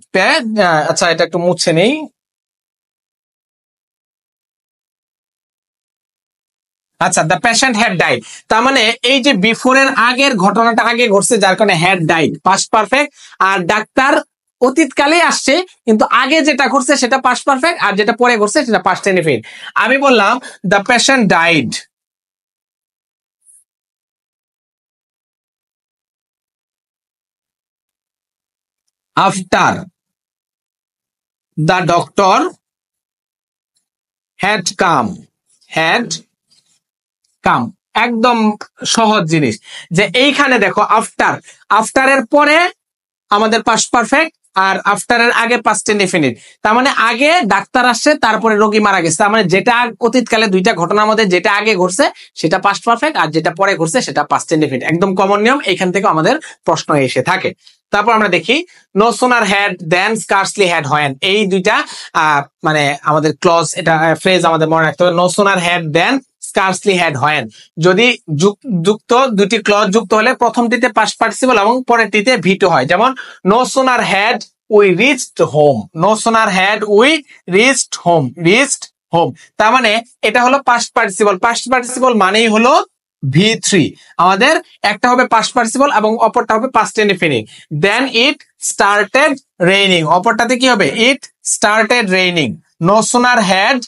আচ্ছা এটা একটু মুছে নেই। আচ্ছা, দ্য পেশেন্ট হ্যাড ডাইড, তার মানে এই যে বিফোরের আগের ঘটনাটা আগে ঘটছে যার কারণে হ্যাড ডাইড পাস্ট পারফেক্ট, আর ডাক্তার অতীতকালে আসছে কিন্তু আগে যেটা ঘটছে সেটা পাস্ট পারফেক্ট, আর যেটা পরে ঘটছে সেটা পাস্ট ইনডিফিনিট। আমি বললাম the patient died after the doctor had come, একদম সহজ জিনিস। যে এইখানে দেখো আফটার, আফটারের পরে আমাদের পাস্ট পারফেক্ট আর আফটারের আগে পাস্ট ইনডিফিনিট। তার মানে আগে ডাক্তার আসছে তারপরে রোগী মারা গেছে, তার মানে যেটা অতীতকালে দুইটা ঘটনার মধ্যে যেটা আগে ঘটছে সেটা পাস্ট পারফেক্ট, আর যেটা পরে ঘটছে সেটা পাস্ট ইনডিফিনিট। একদম কমন নিয়ম, এখান থেকে আমাদের প্রশ্ন এসে থাকে। তারপর আমরা দেখি no sooner had then scarcely had when, এই দুইটা মানে আমাদের ক্লজ, এটা ফ্রেজ আমাদের মনে রাখতে হবে। No sooner had then scarcely had when, যদি যুক্ত দুটি ক্লজ যুক্ত হলে প্রথমটিতে পাস্ট পার্টিসিপল এবং পরেরটিতে ভিটো হয়। যেমন no sooner had we reached home, no sooner had we reached home, তার মানে এটা হলো পাস্ট পার্টিসিপল। পাস্ট পার্টিসিপল মানেই হলো V3, আমাদের একটা হবে পাস্ট পার্টিসিপল এবং অপরটা হবে পাস্ট ইনডিফিনিট। দেন ইট started raining, অপরটাতে কি হবে? it started raining. No sooner had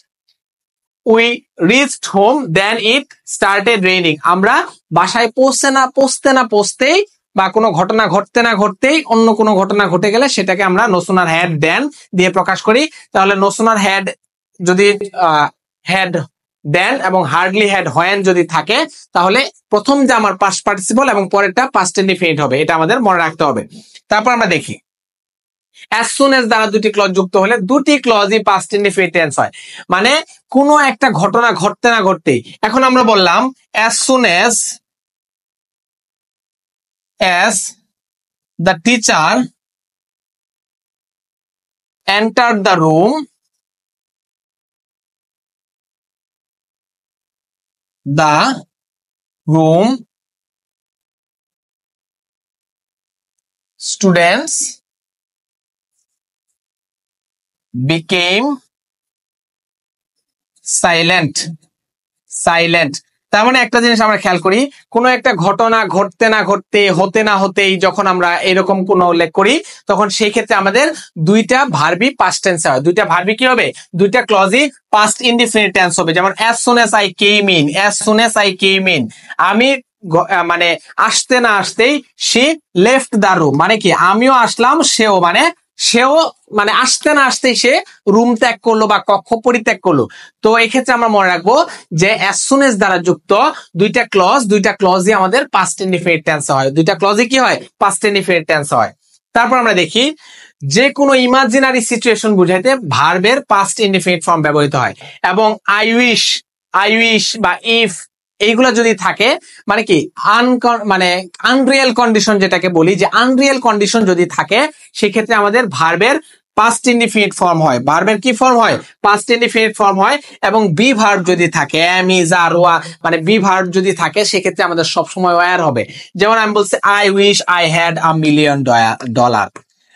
we reached home than it started raining. আমরা বাসায় পৌঁছতেই বা কোনো ঘটনা ঘটতে না ঘটতেই অন্য কোনো ঘটনা ঘটে গেলে সেটাকে আমরা no sooner had than দিয়ে প্রকাশ করি। তাহলে no sooner had যদি had then এবং hardly had when যদি থাকে তাহলে প্রথম যে আমার past participle এবং পরেরটা past indefinite হবে, এটা আমাদের মনে রাখতে হবে। তারপর আমরা দেখি as soon as দ্বারা দুটি ক্লজ যুক্ত হলে দুটি ক্লজই past indefinite tense হয়, মানে কোনো একটা ঘটনা ঘটতে না ঘটতেই। এখন আমরা বললাম as soon as the teacher entered the room, the room students became silent. তার মানে একটা জিনিস আমরা খেয়াল করি, কোনো একটা ঘটনা ঘটতে না ঘটতে হতে না হতেই যখন আমরা এরকম কোনো উল্লেখ করি তখন সেই ক্ষেত্রে আমাদের দুইটা ভার্বই পাস্ট টেন্সে হয়। দুইটা ভার্বই কি হবে? দুইটা ক্লজই পাস্ট ইনডিফিনিট টেন্স হবে। যেমন as soon as I came in, as soon as I came in, আমি মানে আসতে না আসতেই she left the room, মানে কি আমিও আসলাম সেও মানে আসতে না আসতেই সে রুম ত্যাগ করলো বা কক্ষ পরিত্যাগ করলো। তো এই ক্ষেত্রে আমরা মনে রাখবো যে as soon as দ্বারা যুক্ত দুইটা ক্লজই আমাদের পাস্ট ইনডিফিনিট টেন্স হয়। দুইটা ক্লজই কি হয়? পাস্ট ইনডিফিনিট টেন্স হয়। তারপর আমরা দেখি যে কোনো ইমাজিনারি সিচুয়েশন বুঝাইতে ভার্বের পাস্ট ইনডিফিনিট ফর্ম ব্যবহৃত হয় এবং আই উইশ বা ইফ এইগুলা যদি থাকে মানে কি মানে আনরিয়েল কন্ডিশন যেটাকে বলি, যে আনরিয়েল কন্ডিশন যদি থাকে সেক্ষেত্রে আমাদের ভার্বের পাস্ট ইনডিফিনিট ফর্ম হয়। ভার্বের কি ফর্ম হয়? পাস্ট ইনডিফিনিট ফর্ম হয়। এবং বি ভার্ব যদি থাকে am is are ওয়া মানে বি ভার্ব যদি থাকে সেক্ষেত্রে আমাদের সবসময় ওয়ার হবে। যেমন আমি বলছি I wish I had $1 million,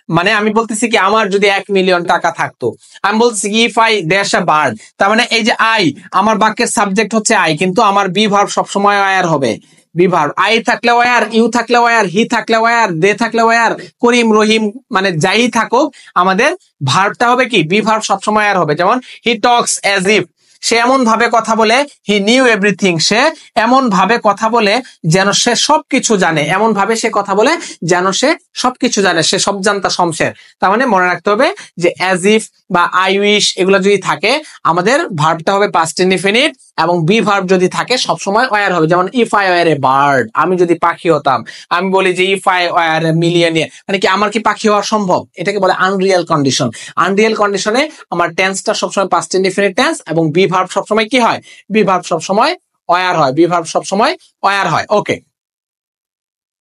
মানে আমি বলতেছি কি আমার যদি 1 মিলিয়ন টাকা থাকতো। আমি বলতেছি if I dash a bird, তার মানে এই যে আই আমার বাক্যের সাবজেক্ট হচ্ছে আই, কিন্তু আমার বি ভার্ব সবসময় ওয়ার হবে। বি ভার্ব আই থাকলে ওয়ার, ইউ থাকলে ওয়ার, হি থাকলে ওয়ার, দে থাকলে ওয়ার, করিম রহিম মানে যাই থাকুক আমাদের ভার্বটা হবে কি? বি ভার্ব সবসময় ওয়ার হবে। যেমন হি টক্স অ্যাজ ইফ, সে এমন ভাবে কথা বলে, হি নিউ এভরিথিং, সে এমন ভাবে কথা বলে যেন সে সবকিছু জানে, এমন ভাবে সে কথা বলে যেন সে সবকিছু জানে, সে সব জানতা শমশের। তার মানে মনে রাখতে হবে যে অ্যাজ ইফ বা আই উইশ এগুলো যদি থাকে আমাদের ভার্বটা হবে পাস্ট ইনডিফিনিট এবং বি ভার্ব যদি থাকে সবসময় ওয়ার হবে। যেমন if I were a bird, আমি যদি পাখি হতাম। আমি বলি যে if I were A millionaire, মানে কি আমার কি পাখি হওয়া সম্ভব? এটাকে বলে আনরিয়েল কন্ডিশন। আনরিয়েল কন্ডিশনে আমার টেন্সটা সবসময় পাস্ট ইনডিফিনিট টেন্স এবং বি ভার্ব সবসময় কি হয়? বি ভার্ব সবসময় ওয়ার হয়। বি ভার্ব সবসময় ওয়ার হয়। ওকে,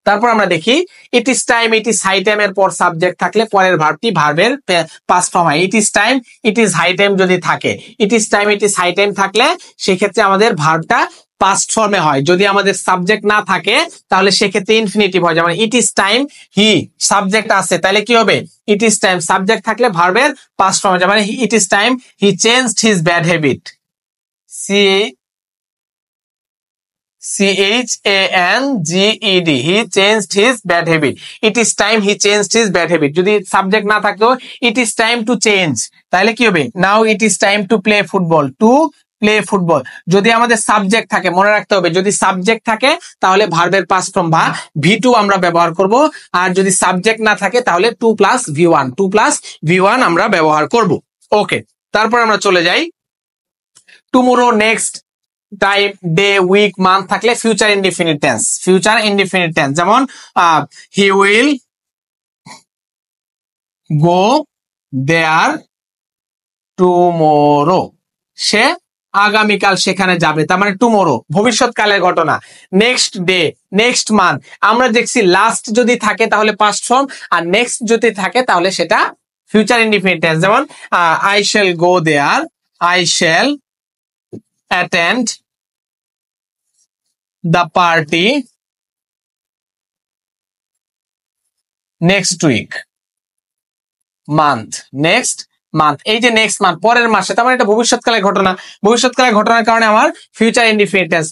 তারপর আমরা দেখি it is time, it is high time এর পর সাবজেক্ট থাকলে পরের ভার্বটি ভার্বের পাস্ট ফর্ম হয়। It is time, it is high time যদি থাকে, it is time, it is high time থাকলে সেক্ষেত্রে আমাদের ভার্বটা পাস্ট ফর্মে হয়। যদি আমাদের সাবজেক্ট না থাকে তাহলে সেক্ষেত্রে ইনফিনিটিভ হয়। যেমন ইট ইজ টাইম হি, সাবজেক্ট আছে তাহলে কি হবে? ইট ইজ টাইম, সাবজেক্ট থাকলে ভার্বের পাস্ট ফর্মে। যেমন ইট is time he changed his bad habit, CHANGED, he changed his bad habit. It is time he changed his bad habit. যদি সাবজেক্ট না থাকতো it is time to change, তাহলে কি হবে? Now it is time to play football, to play football. যদি আমাদের subject থাকে, মনে রাখতে হবে যদি সাবজেক্ট থাকে তাহলে ভার্বের পাস্ট ফর্ম বা V2 আমরা ব্যবহার করব, আর যদি সাবজেক্ট না থাকে তাহলে 2 + V1 আমরা ব্যবহার করব। ওকে, তারপর আমরা চলে যাই tomorrow, next, time, day, week, month থাকলে ফিউচার ইনডিফিনিট টেন্স। যেমন he will go there tomorrow, সে আগামীকাল সেখানে যাবে, তার মানে টুমরো ভবিষ্যৎকালের ঘটনা। নেক্সট ডে, নেক্সট মান্থ, আমরা দেখছি লাস্ট যদি থাকে তাহলে পাস্ট ফর্ম, আর নেক্সট যদি থাকে তাহলে সেটা ফিউচার ইনডিফিনিট টেন্স। যেমন I shall go there, I shall attend the party next week. Month, next month, এই যে নেক্সট মান্থ পরের মাসে, তার মানে এটা ভবিষ্যৎকালের ঘটনা। ভবিষ্যৎকালের ঘটনার কারণে আমার ফিউচার ইনডিফিনিট টেন্স,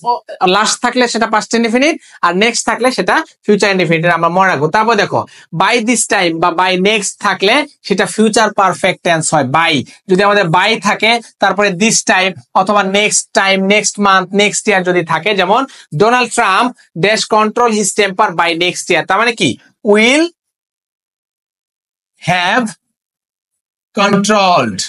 লাস্ট থাকলে সেটা পাস্ট ইনডিফিনিট, আর নেক্সট থাকলে সেটা ফিউচার ইনডিফিনিট, আমরা মনে রাখবো। তারপর দেখো বাই দিস টাইম বা বাই নেক্সট থাকলে সেটা ফিউচার পারফেক্ট টেন্স হয়। বাই যদি আমাদের বাই থাকে, তারপরে দিস টাইম অথবা next time, next month, next year যদি থাকে, যেমন Donald Trump dash control his temper by next year, তার মানে কি will have controlled,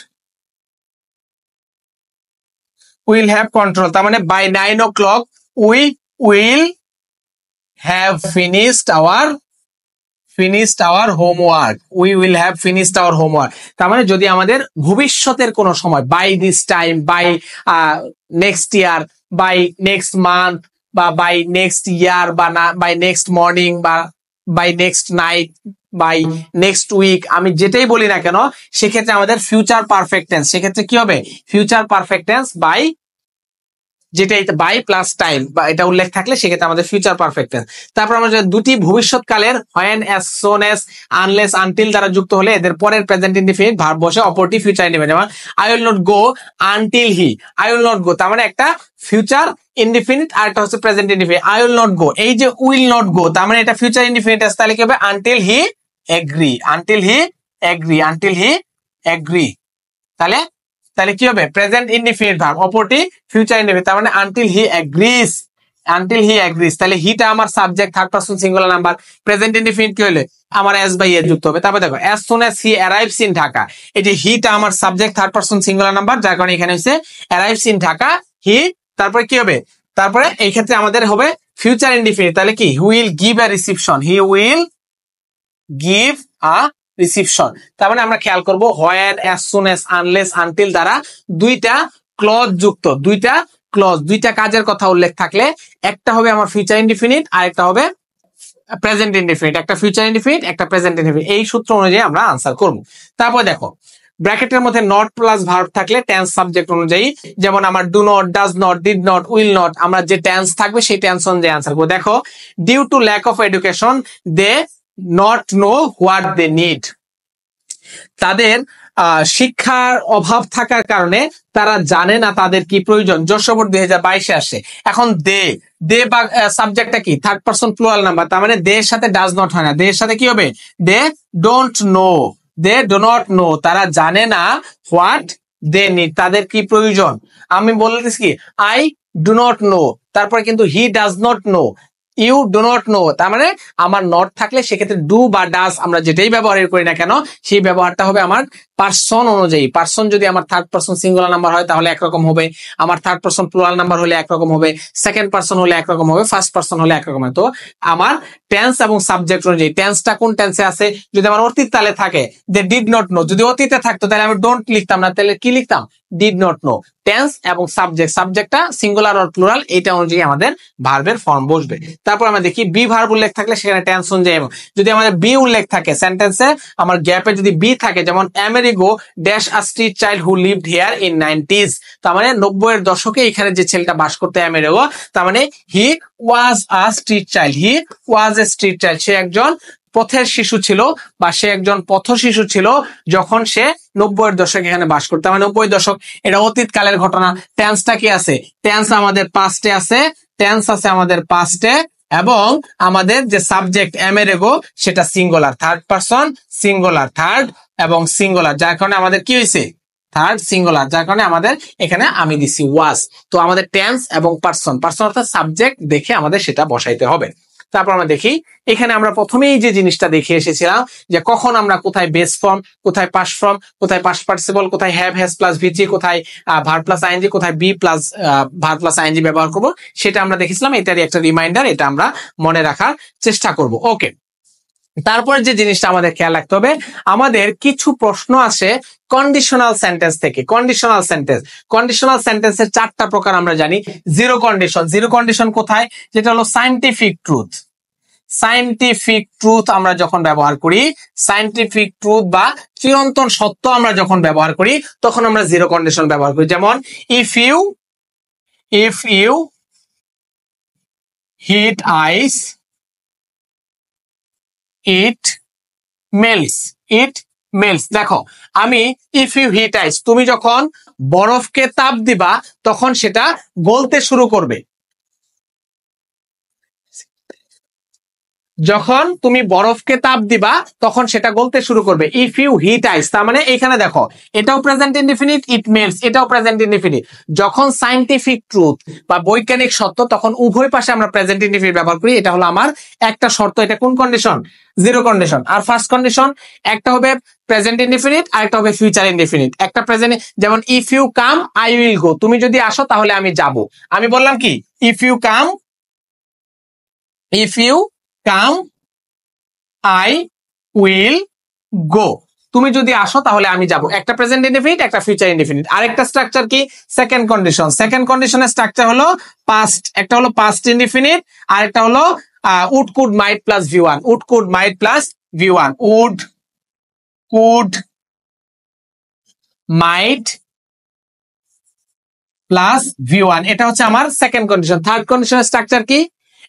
will have control, তার মানে by 9 o'clock we will have finished our homework, we will have finished our homework, তার মানে যদি আমাদের ভবিষ্যতের কোন সময় by this time, by next year, by next month, বা by next year, বা by next morning, বা by next night, by next week, আমি যেটাই বলি না কেন সেক্ষেত্রে আমাদের ফিউচার পারফেক্ট টেন্স, সেক্ষেত্রে কি হবে ফিউচার পারফেক্ট টেন্স বাই, যেটাই বাই প্লাস টাইম বা এটা উল্লেখ থাকলে সেক্ষেত্রে আমাদের ফিউচার পারফেক্ট টেন্স। তারপর আমরা দুটি ভবিষ্যৎকালের when, as soon as, unless, until দ্বারা যুক্ত হলে এদের পরের প্রেজেন্ট ইনডিফিনিট ভার্ব বসে, অপরটি ফিউচার ইনডিফিনিট, যেমন I will not go until he, I will not go, তার মানে একটা ফিউচার ইনডিফিনিট আর একটা হচ্ছে present indefinite. I will not go, এই যে উইল নট গো তার মানে এটা ফিউচার ইনডিফিনিট আছে, তাহলে কি হবে until he agree, until he agree, until he agree, তাহলে তাহলে কি হবে প্রেজেন্ট ইনডিফিনিট ভার্ব, অপরটি ফিউচার ইনডিফিনিট, তার মানে until he agrees, until he agrees, তাহলে হিটা আমার subject, third person singular number, present indefinite কি হলে আমার এস বাই এর যুক্ত হবে। তারপর দেখো as soon as he arrives in Dhaka, এই যে হিটা আমার subject, third person singular number, যার কারণে এখানে হচ্ছে arrives in ঢাকা হি, তারপরে কি হবে তারপরে এই ক্ষেত্রে আমাদের হবে ফিউচার ইনডিফিনিট, তাহলে কি he will give a reception, he will give a reception, তার মানে আমরা খেয়াল করব when, as soon as, unless, until দ্বারা দুইটা ক্লজ যুক্ত, দুইটা ক্লজ, দুইটা কাজের কথা উল্লেখ থাকলে একটা হবে আমার ফিউচার ইনডিফিনিট আর একটা হবে প্রেজেন্ট ইনডিফিনিট, একটা ফিউচার ইনডিফিনিট একটা প্রেজেন্ট ইনডিফিনিট, এই সূত্র অনুযায়ী আমরা আনসার করব। তারপর দেখো ব্র্যাকেটের মধ্যে নট প্লাস ভার্ব থাকলে টেন্স সাবজেক্ট অনুযায়ী, যেমন আমার do not, does not, did not, will not, আমরা যে টেন্স থাকবে সেই টেন্স অনুযায়ী আনসার করব। দেখো due to lack of education they not know what they need, তাদের শিক্ষার অভাব থাকার কারণে তারা জানে না তাদের কি প্রয়োজন, যশোবর 2022 আসে। এখন দে বা সাবজেক্টটা কি থার্ড পারসন প্লুরাল নাম্বার, তার মানে দে এর সাথে ডাজ নট হয় না, দে এর সাথে কি হবে they don't know, they do not know, তারা জানে না হোয়াট দে নিড, তাদের কি প্রয়োজন। আমি বলতেছি কি আই ডু নট নো, তারপরে কিন্তু he does not know, you do not know, তার মানে আমার নট থাকলে সেক্ষেত্রে ডু বা ডাজ আমরা যেটাই ব্যবহার করি না কেন সেই ব্যবহারটা হবে আমার পার্সন অনুযায়ী। পার্সন যদি আমার থার্ড পার্সন সিঙ্গুলার নাম্বার হয় তাহলে একরকম হবে, আমার থার্ড পার্সন প্লুরাল নাম্বার হলে একরকম হবে, সেকেন্ড পার্সন হলে একরকম হবে, ফার্স্ট পার্সন হলে একরকম হবে। তো আমার টেন্স এবং সাবজেক্ট অনুযায়ী টেন্সটা কোন টেন্সে আছে, যদি আমার অতীত কালে থাকে যে ডিড নট নো, যদি অতীতে থাকতো তাহলে আমি ডোন্ট লিখতাম না, তাহলে কি লিখতাম ডিড নট নো। টেন্স এবং সাবজেক্ট, সাবজেক্টটা সিঙ্গুলার আর প্লুরাল এটা অনুযায়ী আমাদের ভার্বের ফর্ম বসবে। তারপর আমরা দেখি বি ভার্ব উল্লেখ থাকলে সেখানে টেন্স অনুযায়ী, যদি আমাদের বি উল্লেখ থাকে সেন্টেন্সে, আমার গ্যাপে যদি বি থাকে, যেমন Amerigo dash a street child who lived here in 90s, তার মানে 90 এর দশকে এখানে যে ছেলেটা বাস করতে আমেরিগো, তার মানে he was a street child, he was a street child, সে একজন পথের শিশু ছিল বা সে একজন পথ শিশু ছিল যখন সে 90 এর দশকে এখানে বাস করতো। মানে 90 দশক এটা অতীত কালের ঘটনা। টেন্সটা কি আছে, টেন্স আমাদের পাস্টে আছে, টেন্স আছে আমাদের পাস্টে, এবং আমাদের যে সাবজেক্ট আমেরিগো সেটা singular, third person singular, third এবং সিঙ্গুলার, যার কারণে আমাদের কি হয়েছে থার্ড সিঙ্গুলার, যার কারণে আমাদের এখানে আমি দিছি ওয়াজ। তো আমাদের টেন্স এবং পারসন, পারসন অর্থাৎ সাবজেক্ট দেখে আমাদের সেটা বসাইতে হবে। তারপর আমরা দেখি এখানে আমরা প্রথমেই যে জিনিসটা দেখে এসেছিলাম যে কখন আমরা কোথায় বেস ফর্ম, কোথায় পাস্ট ফর্ম, কোথায় পাস্ট পার্টিসিপল, কোথায় হ্যাভ হ্যাজ প্লাস ভিজি, কোথায় ভার্ব প্লাস আইএনজি, কোথায় be plus verb plus ING ব্যবহার করব, সেটা আমরা দেখেছিলাম। এটারই একটা রিমাইন্ডার, এটা আমরা মনে রাখার চেষ্টা করব। ওকে, তারপরে যে জিনিসটা আমাদের খেয়াল রাখতে হবে, আমাদের কিছু প্রশ্ন আসে কন্ডিশনাল সেন্টেন্স থেকে। কন্ডিশনাল সেন্টেন্স, কন্ডিশনাল সেন্টেন্সের 4টা প্রকার আমরা জানি। জিরো কন্ডিশন, জিরো কন্ডিশন কোথায়, যেটা হলো সায়েন্টিফিক ট্রুথ। সায়েন্টিফিক ট্রুথ আমরা যখন ব্যবহার করি, সায়েন্টিফিক ট্রুথ বা চিরন্তন সত্য আমরা যখন ব্যবহার করি তখন আমরা জিরো কন্ডিশন ব্যবহার করি। যেমন if you hit ice, it melts, it melts. দেখো আমি ইফ ইউ হিট আইস, তুমি যখন বরফকে তাপ দিবা তখন সেটা গলতে শুরু করবে। যখন তুমি বরফকে তাপ দিবা তখন সেটা গলতে শুরু করবে। ইফ ইউ হিট আইস, তার মানে এখানে দেখো এটাও প্রেজেন্ট ইনডিফিনিট, ইট মেলস, এটাও প্রেজেন্ট ইনডিফিনিট। যখন সায়েন্টিফিক ট্রুথ বা বৈজ্ঞানিক সত্য তখন উভয় পাশে আমরা প্রেজেন্ট ইনডিফিনিট ব্যবহার করি। এটা হলো আমার একটা শর্ত। এটা কোন কন্ডিশন? Zero condition. আর ফার্স্ট কন্ডিশন একটা হবে প্রেজেন্ট ইনডিফিনিট আর একটা হবে ফিউচার ইনডিফিনিট। একটা প্রেজেন্ট, যেমন if you come I will go, তুমি যদি আসো তাহলে আমি যাব। আমি বললাম কি if you come, if you come I will go, তুমি যদি আসো তাহলে আমি যাব। একটা প্রেজেন্ট ইনডিফিনিট, একটা ফিউচার ইনডিফিনিট। আরেকটা স্ট্রাকচার কি? Second condition. সেকেন্ড কন্ডিশনের স্ট্রাকচার হলো পাস্ট, একটা হলো পাস্ট ইনডিফিনিট আর একটা হলো would could might plus V one. Would could might plus V one. Would could might plus V one, এটা হচ্ছে আমার সেকেন্ড কন্ডিশন। থার্ড কন্ডিশনের স্ট্রাকচার কি?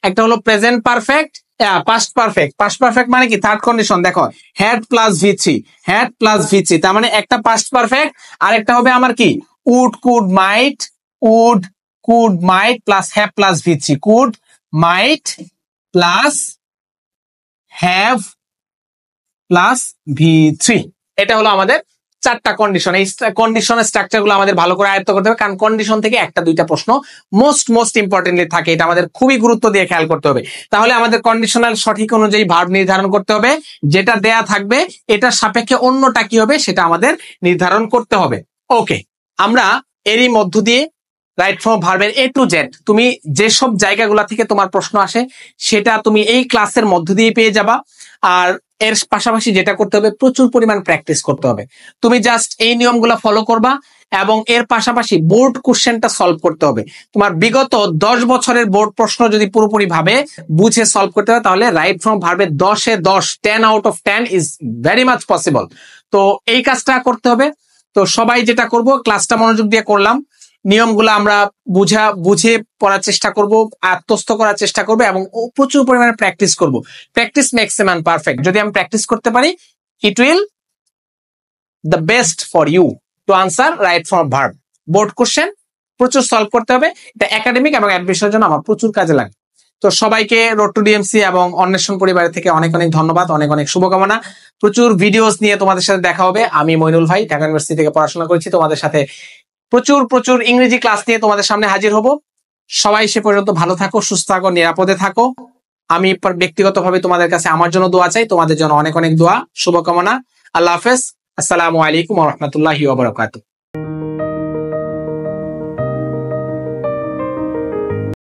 একটা হলো present perfect, past perfect. Past perfect মানে কি? থার্ড কন্ডিশন দেখো had plus V three, had plus V three, তার মানে একটা পাস্ট পারফেক্ট আর একটা হবে আমার কি would could might, would could might plus have plus V three, could might plus have plus V three. এটা হলো আমাদের চারটা কন্ডিশন। এই কন্ডিশনের স্ট্রাকচার গুলো আমাদের ভালো করে আয়ত্ত করতে হবে, কারণ কন্ডিশন থেকে একটা দুইটা প্রশ্ন মোস্ট ইম্পর্টেন্টলি থাকে। এটা আমাদের খুবই গুরুত্ব দিয়ে খেয়াল করতে হবে। তাহলে আমাদের কন্ডিশনাল সঠিক অনুযায়ী ভার্ব নির্ধারণ করতে হবে। যেটা দেয়া থাকবে এটার সাপেক্ষে অন্যটা কি হবে সেটা আমাদের নির্ধারণ করতে হবে। ওকে, আমরা এরই মধ্য দিয়ে রাইট ফর্ম ভার্বের এ টু জেড তুমি যেসব জায়গাগুলো থেকে তোমার প্রশ্ন আসে সেটা তুমি এই ক্লাসের মধ্য দিয়ে পেয়ে যাবা। আর এর পাশাপাশি যেটা করতে হবে, প্রচুর পরিমাণ প্র্যাকটিস করতে হবে। তুমি জাস্ট এই নিয়মগুলো ফলো করবা এবং এর পাশাপাশি বোর্ড কোশ্চেনটা সলভ করতে হবে। তোমার বিগত 10 বছরের বোর্ড প্রশ্ন যদি পুরোপুরি ভাবে বুঝে সলভ করতে হয় তাহলে রাইট ফর্ম ভার্বের 10 এ 10, 10 out of 10 is very much possible. তো এই কাজটা করতে হবে। তো সবাই যেটা করব, ক্লাসটা মনোযোগ দিয়ে করলাম, নিয়মগুলো আমরা বুঝে পড়ার চেষ্টা করব, আত্মস্থ করার চেষ্টা করব এবং প্রচুর পরিমাণে প্র্যাকটিস করব। Practice makes a man perfect. যদি আমি প্র্যাকটিস করতে পারি, it will the best for you to answer right form verb. Board question প্রচুর সলভ করতে হবে। এটা একাডেমিক এবং অ্যাডমিশনের জন্য আমার প্রচুর কাজে লাগে। তো সবাইকে রোড টু ডিএমসি এবং অন্বেষণ পরিবারের থেকে অনেক ধন্যবাদ, অনেক শুভকামনা। প্রচুর ভিডিওস নিয়ে তোমাদের সাথে দেখা হবে। আমি মইনুল ভাই, ঢাকা ইউনিভার্সিটি থেকে পড়াশোনা করেছি। তোমাদের সাথে প্রচুর ইংরেজি ক্লাস নিয়ে তোমাদের সামনে হাজির হব। সবাই সে পর্যন্ত ভালো থাকো, সুস্থ থাকো, নিরাপদে থাকো। আমি ব্যক্তিগতভাবে তোমাদের কাছে আমার জন্য দোয়া চাই, তোমাদের জন্য অনেক দোয়া, শুভকামনা। আল্লাহ হাফেজ। আসসালামু আলাইকুম ওয়া রাহমাতুল্লাহি ওয়া বারাকাতুহু।